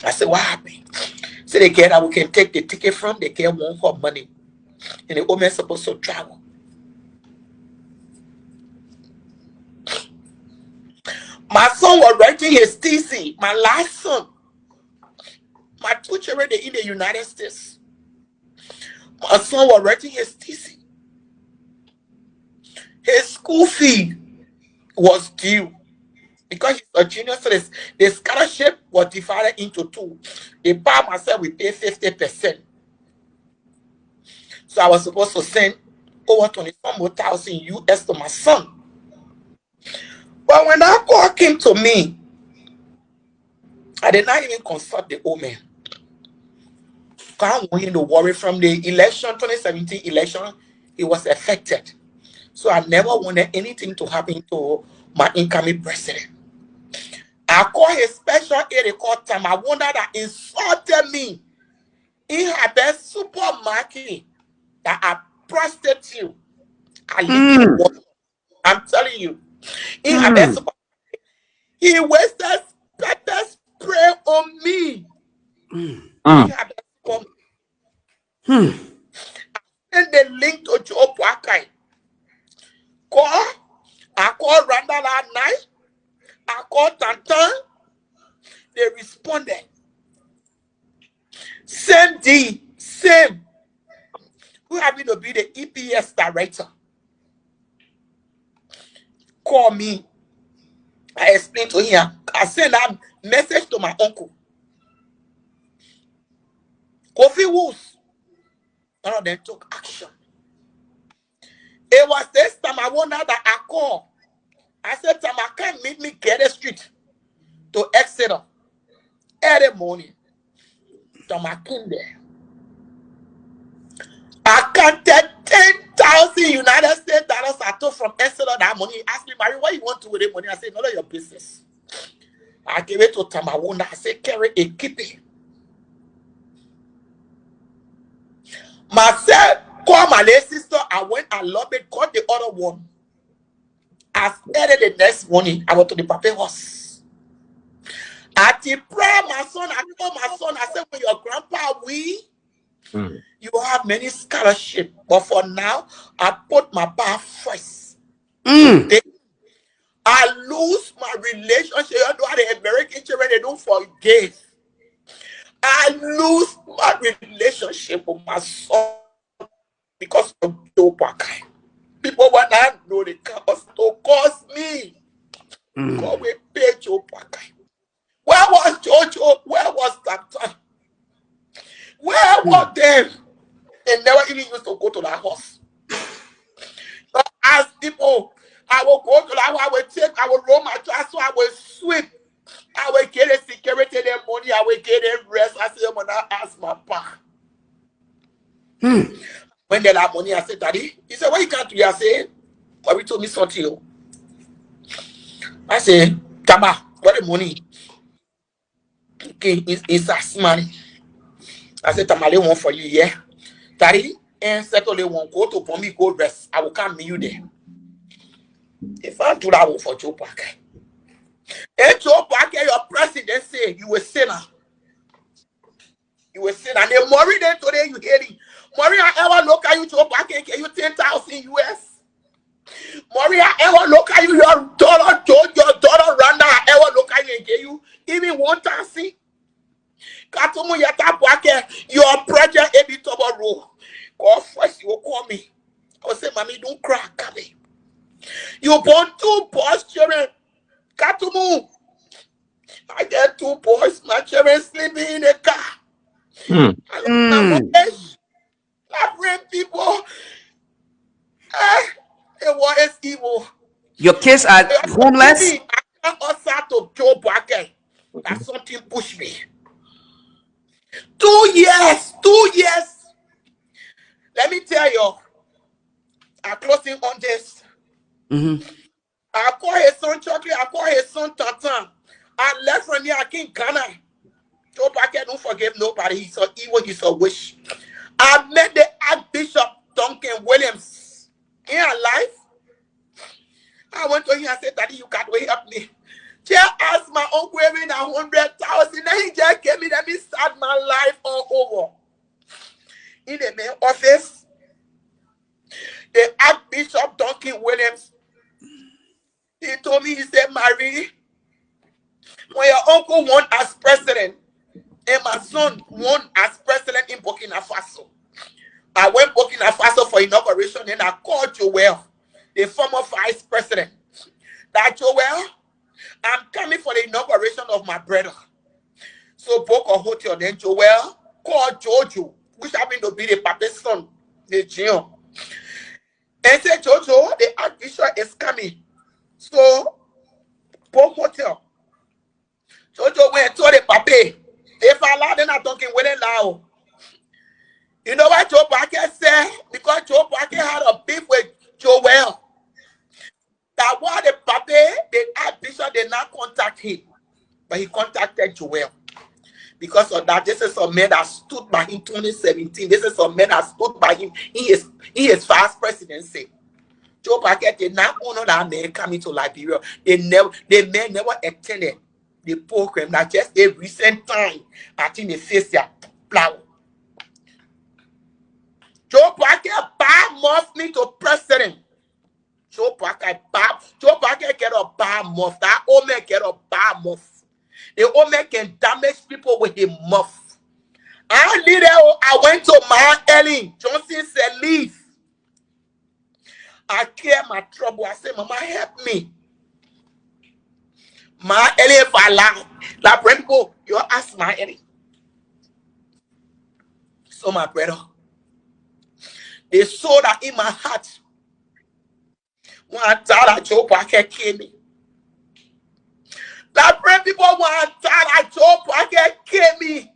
I said, what happened? So the girl that we can take the ticket from, the girl want her money. And the woman supposed to travel. My son was writing his TC. My last son. My 2 children, they in the United States. My son was writing his TC. His school fee was due. Because he's a junior, so the scholarship was divided into 2. The part myself, we pay 50%. So I was supposed to send over 24,000 US to my son. But when that call came to me, I did not even consult the old man. I don't want him to worry from the election, 2017 election, he was affected. So I never wanted anything to happen to my incoming president. I called his special aide called Tamawunda that insulted me in her best supermarket that I prostitute. I live in water. I'm telling you. In her best supermarket. He wasted pepper spray on me. In her best supermarket. And the link to Joe Boakai. I called Randall at night. I called Tantan. They responded. Same. Who happened to be the EPS director? Call me. I explained to him. I sent a message to my uncle. Kofi Woods. None of them took action. It was this time I wonder that I called. I said, Tam, I can't meet me get a street to Exeter every morning. Tam, I came there. I counted 10,000 United States dollars I took from Exeter that money. He asked me, Mary, what you want to with the money? I said, none of your business. I gave it to Tamawunda. I said, carry it, keep it. Myself, call my late sister. I went and lobbied, got the other one. I started the next morning. I went to the Papa house. At the prayer, my son, I told my son, I said, when your grandpa, you have many scholarship. But for now, I put my bar first. I lose my relationship. You know how the American children, they don't forgive. I lose my relationship with my son because of Joe Boakai. People when I know the campus to cost me. Because we pay Joe Boakai. Where was Jojo? Where was Tata? Where were them? They never even used to go to the house. So as people, I will go to the house, I will roll my trash, so I will sweep. I will get a security their money, I will get a rest. I say, I'm gonna ask my pa. When they have money, I said, Daddy, he said, what you can't do? I said, but we told me something. I said, Tama, what the money? Okay, it's a money. I said, Tama, they want for you, yeah. Daddy, and settle they won't go to for me, go rest. I will come meet you there. If I do that, I will for Joe Boakai. And Joe Boakai, your president say you a sinner. You a sinner. And then Maury then today you hearing. Maury, I ever look at you, Joe Boakai, can you 10,000 US? Maury, I ever look at you, your daughter Randa, I ever look at you and give you even 1,000. Katumu Yata Boakai, your project a bit of a rule. Call first, you will call me. I will say, Mommy, don't cry, Kabi. You born 2 boys, children. Katumu. I get 2 boys, my children sleeping in the car. I bring people. It was evil. Your kids are homeless? I can't also to Joe Boakai. That something pushed me. 2 years. Let me tell you. I'm closing on this. I call his son Chocolate. I call his son Tantan. I left from here. I came Ghana. Joe Boakai don't forgive nobody. He's so evil. He's a wish. I met the Archbishop Duncan Williams in her life. I went to him and said, Daddy, you can't help me. Just ask my uncle even 100,000. Then he just gave me, let me start my life all Marie, when your uncle won as president and my son won as president in Burkina Faso, I went Burkina Faso for inauguration and I called Joel, the former vice president, that Joel, I'm coming for the inauguration of my brother. So book a hotel, then Joel called Jojo, which happened to be the papa's son, the Jim. And said, Jojo, the archbishop is coming. So book hotel. Jojo went to the papa. If I allow, then I'm talking with it loud. You know what Joe Parker said? Because Joe Parker had a beef with Joel. That while the papa, the archbishop did not contact him, but he contacted Joel. Because of that, this is a man that stood by him in 2017. This is a man that stood by him in his first presidency. Joe Parker did not honor that man coming to Liberia. The man never attended the program. That just a recent time, I think they faced their plow. Joe Parker bad me to president. Joe Parker get a bad muff. That old man get a bad muff. The old man can damage people with a muff. I went to Mount Ellen. Johnson said, leave. I clear my trouble. I said, Mama, help me. Mount Ellen, if I lie, like people, you ask Mount Ellen. So my brother, they saw that in my heart. When I thought that Joe Parker killed me. That brave people want to tell that Joe Parker killed me.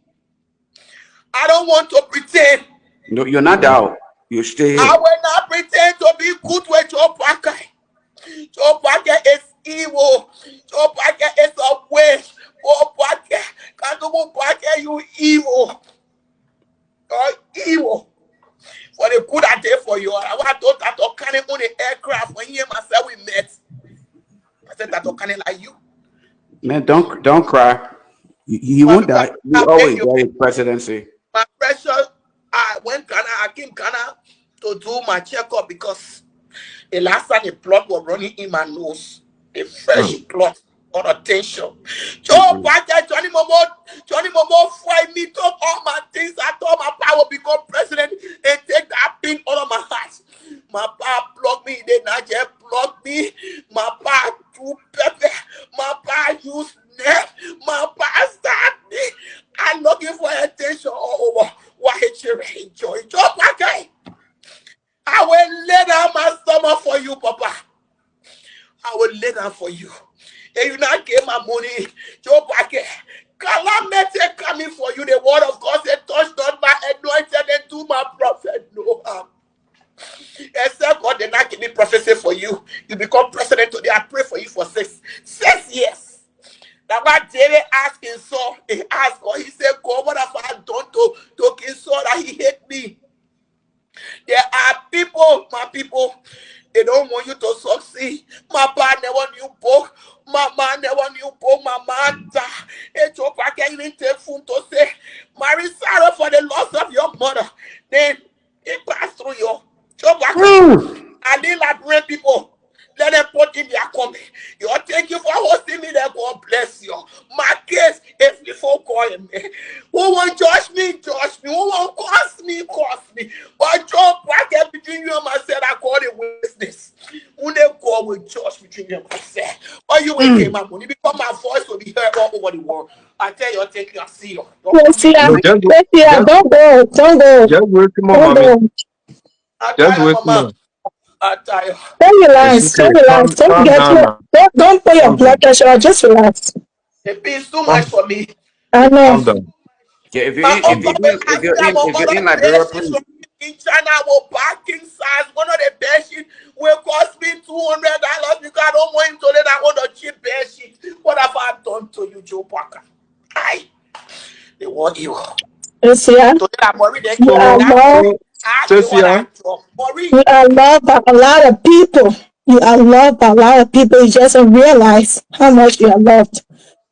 I don't want to pretend. No, you're not out. You stay here. I will not pretend to be good with Joe Parker. Joe Parker is evil. Joe Parker is a witch. Joe Parker, Kandumu Parker, you evil. You're evil. For the good I did for you. I want to carry on the aircraft when you and myself we met. I said that to carry like you. Man, don't cry. You won't die. You always get the presidency. My precious, I came Ghana to do my checkup because the last time the blood was running in my nose, the fresh blood on attention. Joe Parker, Johnny Momo fight me, took all my things, I thought my power become president and take that pin out of my heart. My pa blocked me, they not just blocked me. My pa threw pepper, my pa used net, my pa stabbed me. I'm looking for attention all over. Why you enjoy Joe Parker? I will lay down my stomach for you, Papa. I will lay down for you. And you not give my money, Joe Parker. Calamity coming for you. The word of God said, touch not my anointed and do my prophet no harm. Except God did not give me prophecy for you. You become president today. I pray for you for 6 years. That's why David asked King Saul. He asked God. He said, God, what have I done to King Saul that he hate me? There are people, my people, they don't want you to succeed. My pa never knew book. My man never knew book. My man died. And Joe Parker even take phone to say, Mary, sorry for the loss of your mother. Then it passed through you. Joe Parker, I didn't like bring people. Let them put in their comment. You thank you for hosting me there. God bless you. My case is before calling me. Who won't judge me? Judge me. Who won't curse me? Curse me. But Joe Parker, between you and myself, I call it witness. Who they call with judge between you and myself. Or you will take my money because my voice will be heard all over the world. I tell you, take you, I see you. Don't go. Just wait a moment. Just wait a moment. Don't relax. Don't put your blood pressure. Just relax. It's too much for me. I know. Yeah, if you're in Liberia, please. In China, we're packing size. One of the bed sheets will cost me $200 because I don't want him to let I want a cheap bed sheet. What have I done to you, Joe Parker? They want you. Yes, yeah. You are loved by a lot of people. You are loved by a lot of people. You just don't realize how much you are loved.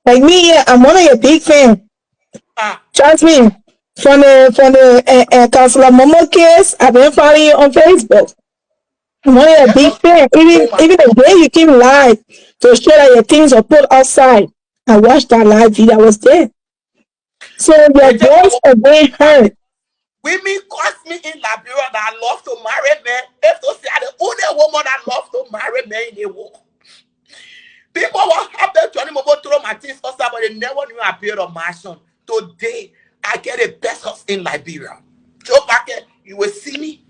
Like me, yeah, I'm one of your big fans. Trust me. From the Councilor Momo case, I've been following you on Facebook. I'm one of your big fan. Even the day you came live to show that your things are put outside. I watched that live video. I was there. So your voice are being heard. Women cost me in Liberia that love to marry men. If to say the only woman that love to marry men in the world. People will have them to go through my things but they never knew I built a mansion. Today, I get the best house in Liberia. Joe Parker, you will see me.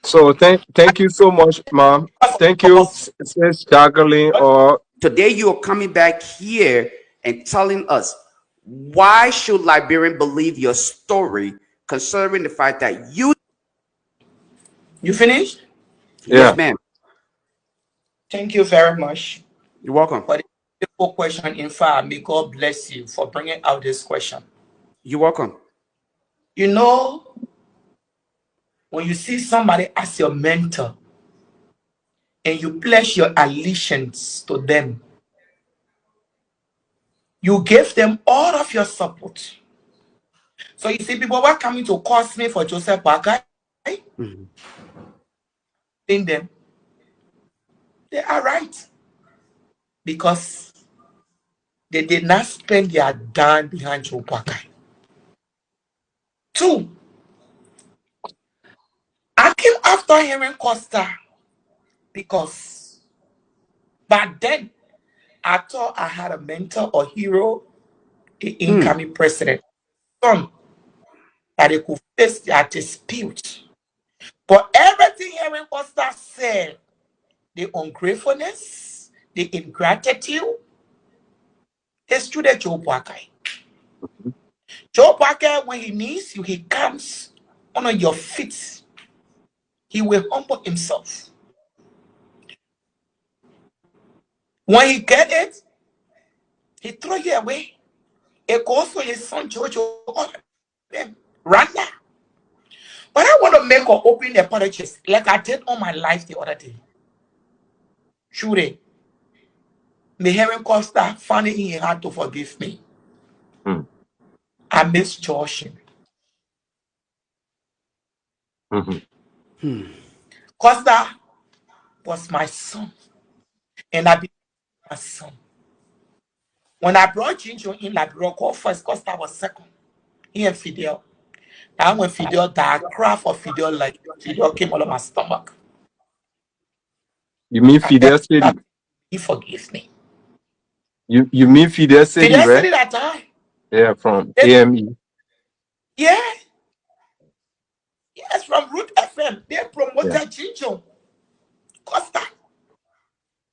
So thank you so much, ma'am. Thank you, Sis Jacqueline. Or today you are coming back here and telling us why should Liberian believe your story, considering the fact that you finished? Yes, ma'am. Thank you very much. You're welcome. For the beautiful question. In fact, may God bless you for bringing out this question. You're welcome. You know, when you see somebody as your mentor and you pledge your allegiance to them, you give them all of your support. So you see, people were coming to curse me for Joseph Boakai. In them, they are right. Because they did not spend their dime behind Joe Boakai. 2, I came after hearing Costa because back then I thought I had a mentor or hero, the incoming president, son, that they could face their dispute. But everything hearing Costa said, the ungratefulness, the ingratitude, is to the Joe Boakai. Joe Boakai, when he needs you, he comes on your feet. He will humble himself. When he get it, he throw you away. It goes for his son Jojo. Run now. But I want to make or open the apologies like I did all my life the other day. Shure, me hearing Costa finding in his heart to forgive me. I miss Joshing. Costa was my son, and I became my son. When I brought Ginger in Liberia, first, Costa was second. He and Fidel. Now when Fidel died, I cried for Fidel like Fidel came out of my stomach. You mean Fidel City? He forgives me. You mean Fidel City, Fidel right? City that time. Yeah, from AME. Yeah. Yes, from Root FM. They promoted Ginger. Costa.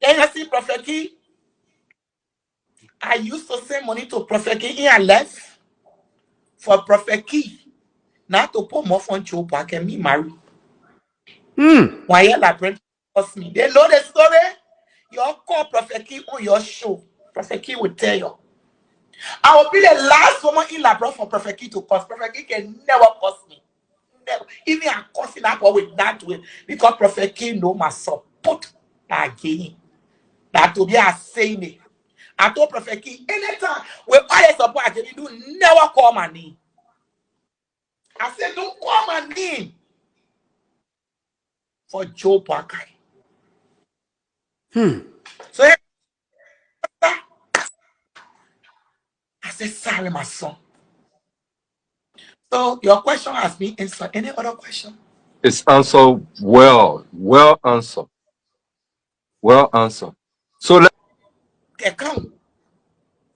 Then I see Prophet Key. I used to send money to Prophet Key in and left for Prophet Key. Not to put more fun Joe Parker and me marry. Why you like me? They know the story. You call Prophet Key on your show. Prophet Key will tell you. I will be the last woman in Labrador for Prophet Key to curse. Prophet Key can never curse me. Never. Even I'm cursing up with that way because Prophet Key know my support again. That to be a saying it. I told Prophet Key anytime when I support again, you do never call my name. I said, don't call my name for Joe Boakai. So I said, sorry, my son. So your question has been answered. Any other question? It's answered well. Well answered. Well answered. So account.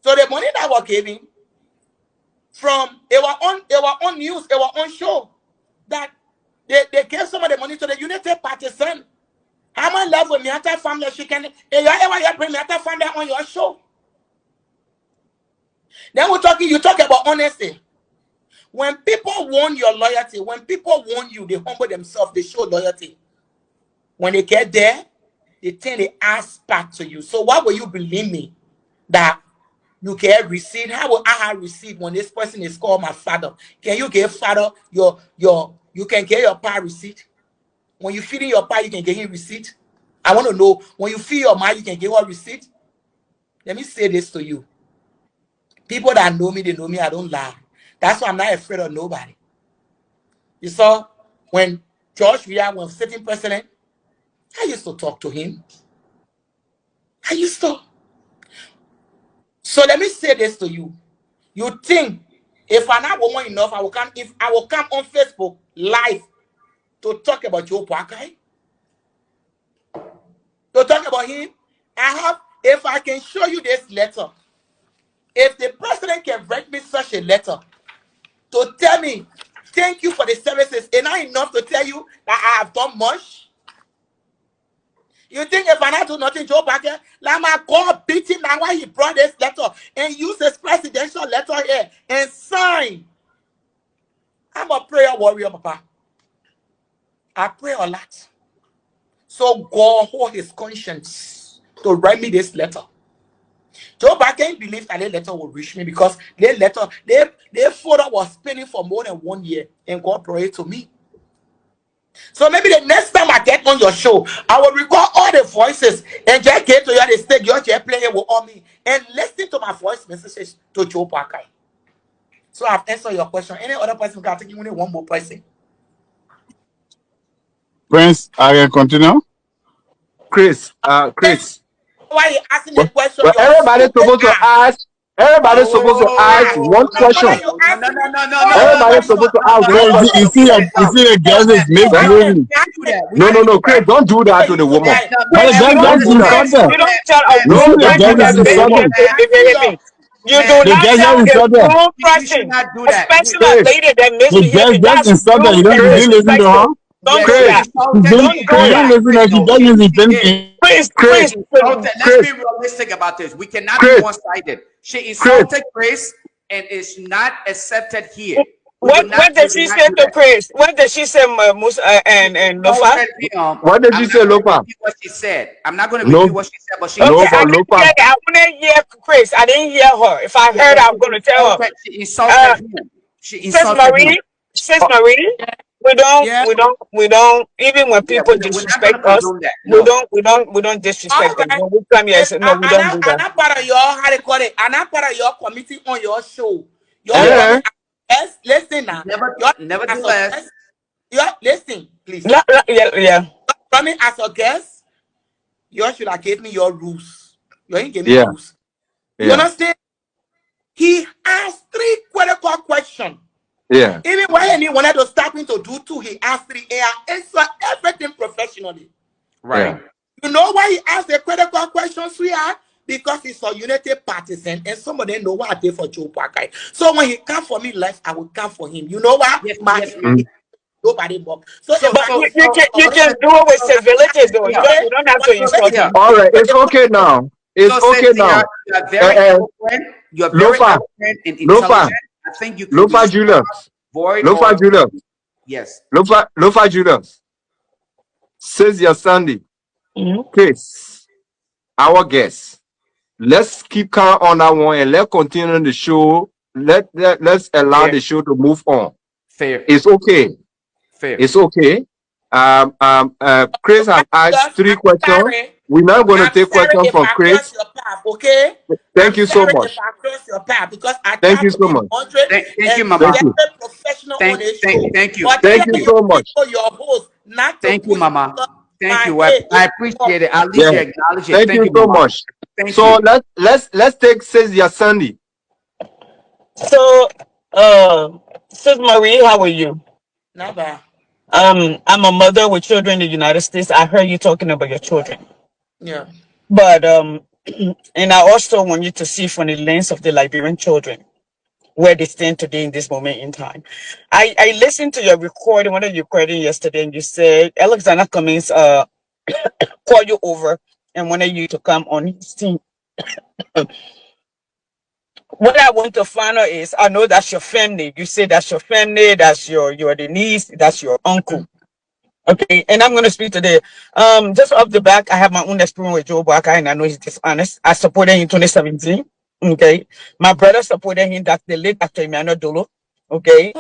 So the money that was given from they were on news, they were on show that they gave some of the money to the United Partisan. How much love with Miata family she can you ever bring Miata family on your show? Then you talk about honesty. When people want your loyalty, when people want you, they humble themselves, they show loyalty. When they get there, they turn the ass back to you. So why will you believe me that you get receipt? How will I have receipt when this person is called my father? Can you get father you can get your pa receipt? When you feed in your pa, you can get him receipt. I want to know when you feed your ma, you can get what receipt? Let me say this to you. People that know me, they know me, I don't lie. That's why I'm not afraid of nobody. You saw when George Weah was sitting president, I used to talk to him. I used to. So let me say this to you. You think if I'm not woman enough, I will come on Facebook live to talk about Joe Boakai? To talk about him? If I can show you this letter, if the president can write me such a letter to tell me, thank you for the services, and not enough to tell you that I have done much. You think if I not do nothing, Joe Boakai, like my God beat him now why he brought this letter and used his presidential letter here and sign. I'm a prayer warrior, Papa. I pray a lot. So God hold his conscience to write me this letter. Joe Boakai believed that the letter would reach me because their letter, their photo was spinning for more than 1 year, and God prayed to me. So maybe the next time I get on your show, I will record all the voices and just get to your stage, your chair player will on me and listen to my voice messages to Joe Boakai. So I've answered your question. Any other person can take you only one more person. Prince, I can continue. Chris. Why are you asking the question? Well, everybody's supposed to ask. Everybody's supposed to ask one question. No. Everybody's supposed to ask one question. You see the guest is misbehaving. No, Chris, don't do that to the woman. But the guest is insulted. You don't tell a No, woman the guest is insulted. You do not tell the wrong person, especially a lady that misbehaving. The guest insulted. You didn't listen to her? Don't do that. You didn't listen to her. She doesn't listen. Chris, let's be realistic about this. We cannot be one-sided. She insulted Chris and is not accepted here. What did she say to Chris? What did she say, Musa and Lofa? What did she say, Lofa? What she said. I'm not going to repeat what she said, but she. Okay, I didn't hear Chris. I didn't hear her. If I heard, I'm going to tell her. She insulted him. She insulted him. Sis Marie. We don't. Even when people disrespect us, we don't disrespect them. When we come here, no, we don't do that. I'm not part of your, how they call it. I'm not part of your committee on your show. Listen now. Nevertheless. Listen, please. Yeah. Coming as a guest, you should have gave me your rules. You ain't give me rules. You understand? He asked 3 critical questions. Yeah. Even when he wanted to stop him to do 2, he asked 3 and I answered everything professionally. Right. Yeah. You know why he asked the critical questions, sweetheart? Because he's a unity partisan and some of them know what I did for Joe Boakai. So when he come for me live, I will come for him. You know what? Nobody mock. So you can do it with civility though. You don't have to insult him. All right, it's okay now. It's okay now. You're very eloquent and intelligent. I think you can Lofa Julius. Lofa Julius. Yes. Lofa Julius. Says your Sunday. Chris, our guest. Let's keep calm on that one and let's continue the show. Let's allow the show to move on. Fair. It's okay. Fair. It's okay. Chris has asked 3 questions. We're not going to take questions from Chris. Okay. Thank you so much. Because thank you so much. Thank you, Mama. Thank you. Thank you so much. Your host, not thank you, Mama. Thank you. I appreciate it. At least you acknowledge it. Thank you so much. So let's take Cynthia Sandy. So Sis Marie, how are you? Not bad. I'm a mother with children in the United States. I heard you talking about your children. Yeah. But and I also want you to see from the lens of the Liberian children where they stand today in this moment in time. I listened to your recording, one of your recording yesterday, and you said Alexander Cummings called you over and wanted you to come on his team. What I want to find out is, I know that's your family. You say that's your family, you're the niece, that's your uncle. Okay, and I'm going to speak today. Just off the back, I have my own experience with Joe Boakai, and I know he's dishonest. I supported him in 2017. Okay, my brother supported him, the late Dr. Emmanuel Dolo. Okay,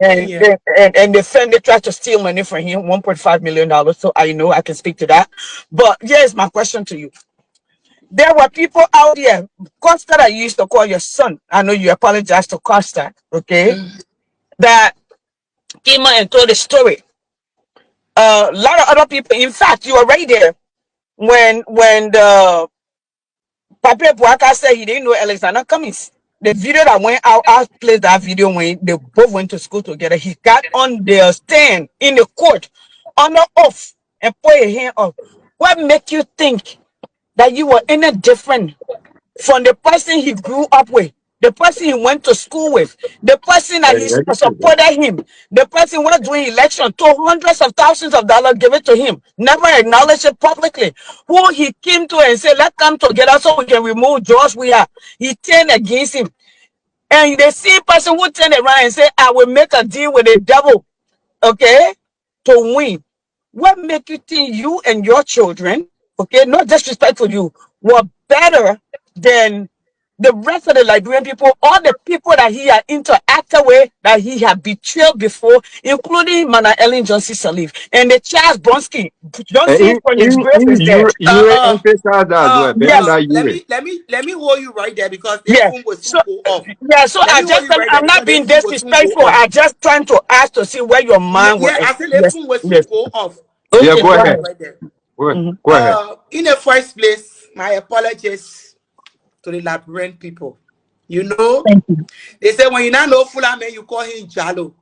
and the family tried to steal money from him, $1.5 million. So I know I can speak to that. But here's my question to you. There were people out there, Costa, that you used to call your son. I know you apologize to Costa, okay? That came out and told the story A lot of other people. In fact, you were right there when the Pape Buaka said he didn't know Alexander Cummings. The video that went out, I played that video when they both went to school together. He got on the stand in the court under oath and put a hand up. What make you think that you were any different from the person he grew up with, the person he went to school with, the person that he supported him, the person was doing election, took hundreds of thousands of dollars, give it to him, never acknowledged it publicly. Who he came to and said, let's come together so we can remove George Weah. He turned against him. And the same person who turned around and said, I will make a deal with the devil, okay, to win. What make you think you and your children, okay, no disrespect for you, were better than the rest of the Liberian people, all the people that he had interacted with, that he had betrayed before, including Mana Ellen Johnson Sirleaf and the Charles Bronski. Johnson from his grave is dead. Let me hold you right there because Yeah. So I'm not being disrespectful. I just trying to ask to see where your mind was. I said the phone was go off. Yeah, go ahead. Right there. Go ahead. In the first place, my apologies to the Liberian people. You know, they say when you not know Fulani, you call him Jalo.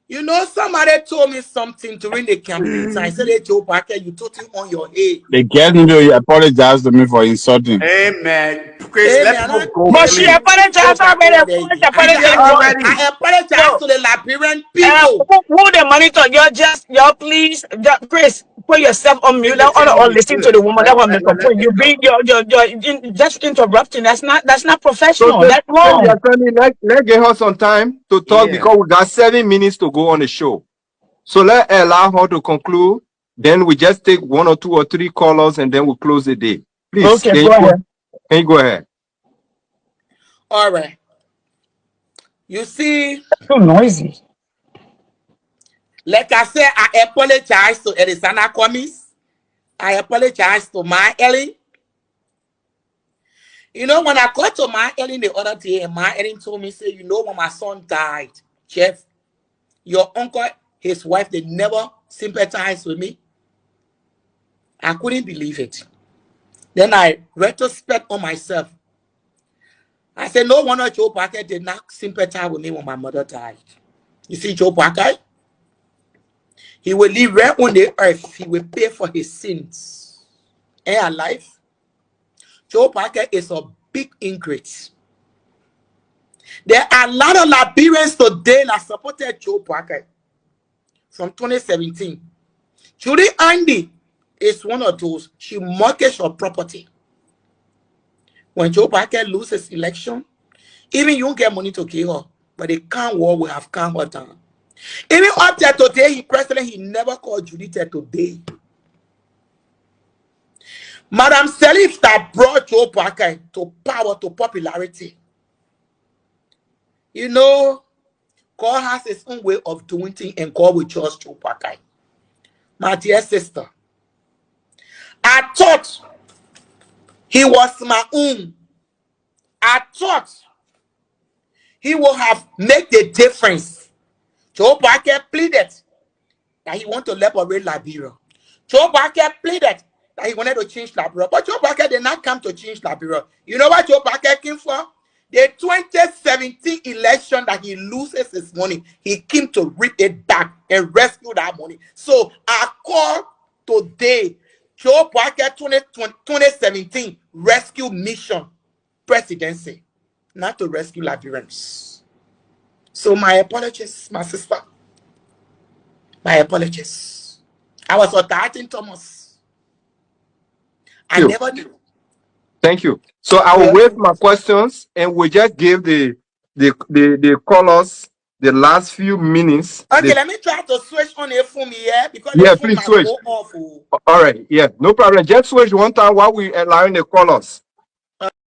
You know, somebody told me something during the campaign time. I said, hey, Joe Parker, you told him on your head. They get me to apologize to me for insulting. Amen. Chris, but she apologized already. I apologize to the Liberian people. Who the monitor? Y'all please, Chris, put yourself on mute. Or listen to the woman that want to complain. You bring you're just interrupting. That's not professional. That's wrong. Let's get her some time to talk because we got 7 minutes to go on the show. So let's allow her to conclude. Then we just take 1 or 2 or 3 callers and then we'll close the day. Please, okay, go ahead. Can you go ahead? All right. You see, so noisy. Like I said, I apologize to Alexander Cummings. I apologize to my Ellen. You know, when I got to my Ellen the other day, and my Ellen told me, say, you know, when my son died, Jeff, your uncle, his wife, they never sympathized with me. I couldn't believe it. Then I retrospect on myself. I said, no wonder Joe Parker did not sympathize with me when my mother died. You see, Joe Parker, he will live right on the earth. He will pay for his sins in our life. Joe Parker is a big ingrate. There are a lot of Liberians today that supported Joe Parker from 2017. Judy Andy is one of those. She mortgaged her property. When Joe Parker loses election, even you don't get money to kill her, but the calm war will have calmed her down. Even up there today, he never called Judith today. Madam Sirleaf that brought Joe Parker to power, to popularity. You know, God has his own way of doing things and God will trust Joe Parker. My dear sister, I thought he was my own. I thought he would have made the difference. Joe Parker pleaded that he wanted to liberate Liberia. Joe Parker pleaded that he wanted to change Liberia. But Joe Parker did not come to change Liberia. You know what Joe Parker came for? The 2017 election that he loses his money, he came to reap it back and rescue that money. So I call today Joe Parker 2017 rescue mission presidency, not to rescue Liberians. So my apologies, my sister. My apologies. I was authoritating Thomas. I never knew. Thank you. So I will waive my questions and we just give the callers the last few minutes. Okay, let me try to switch on it for me, because please switch. All right, no problem. Just switch one time while we allowing the callers.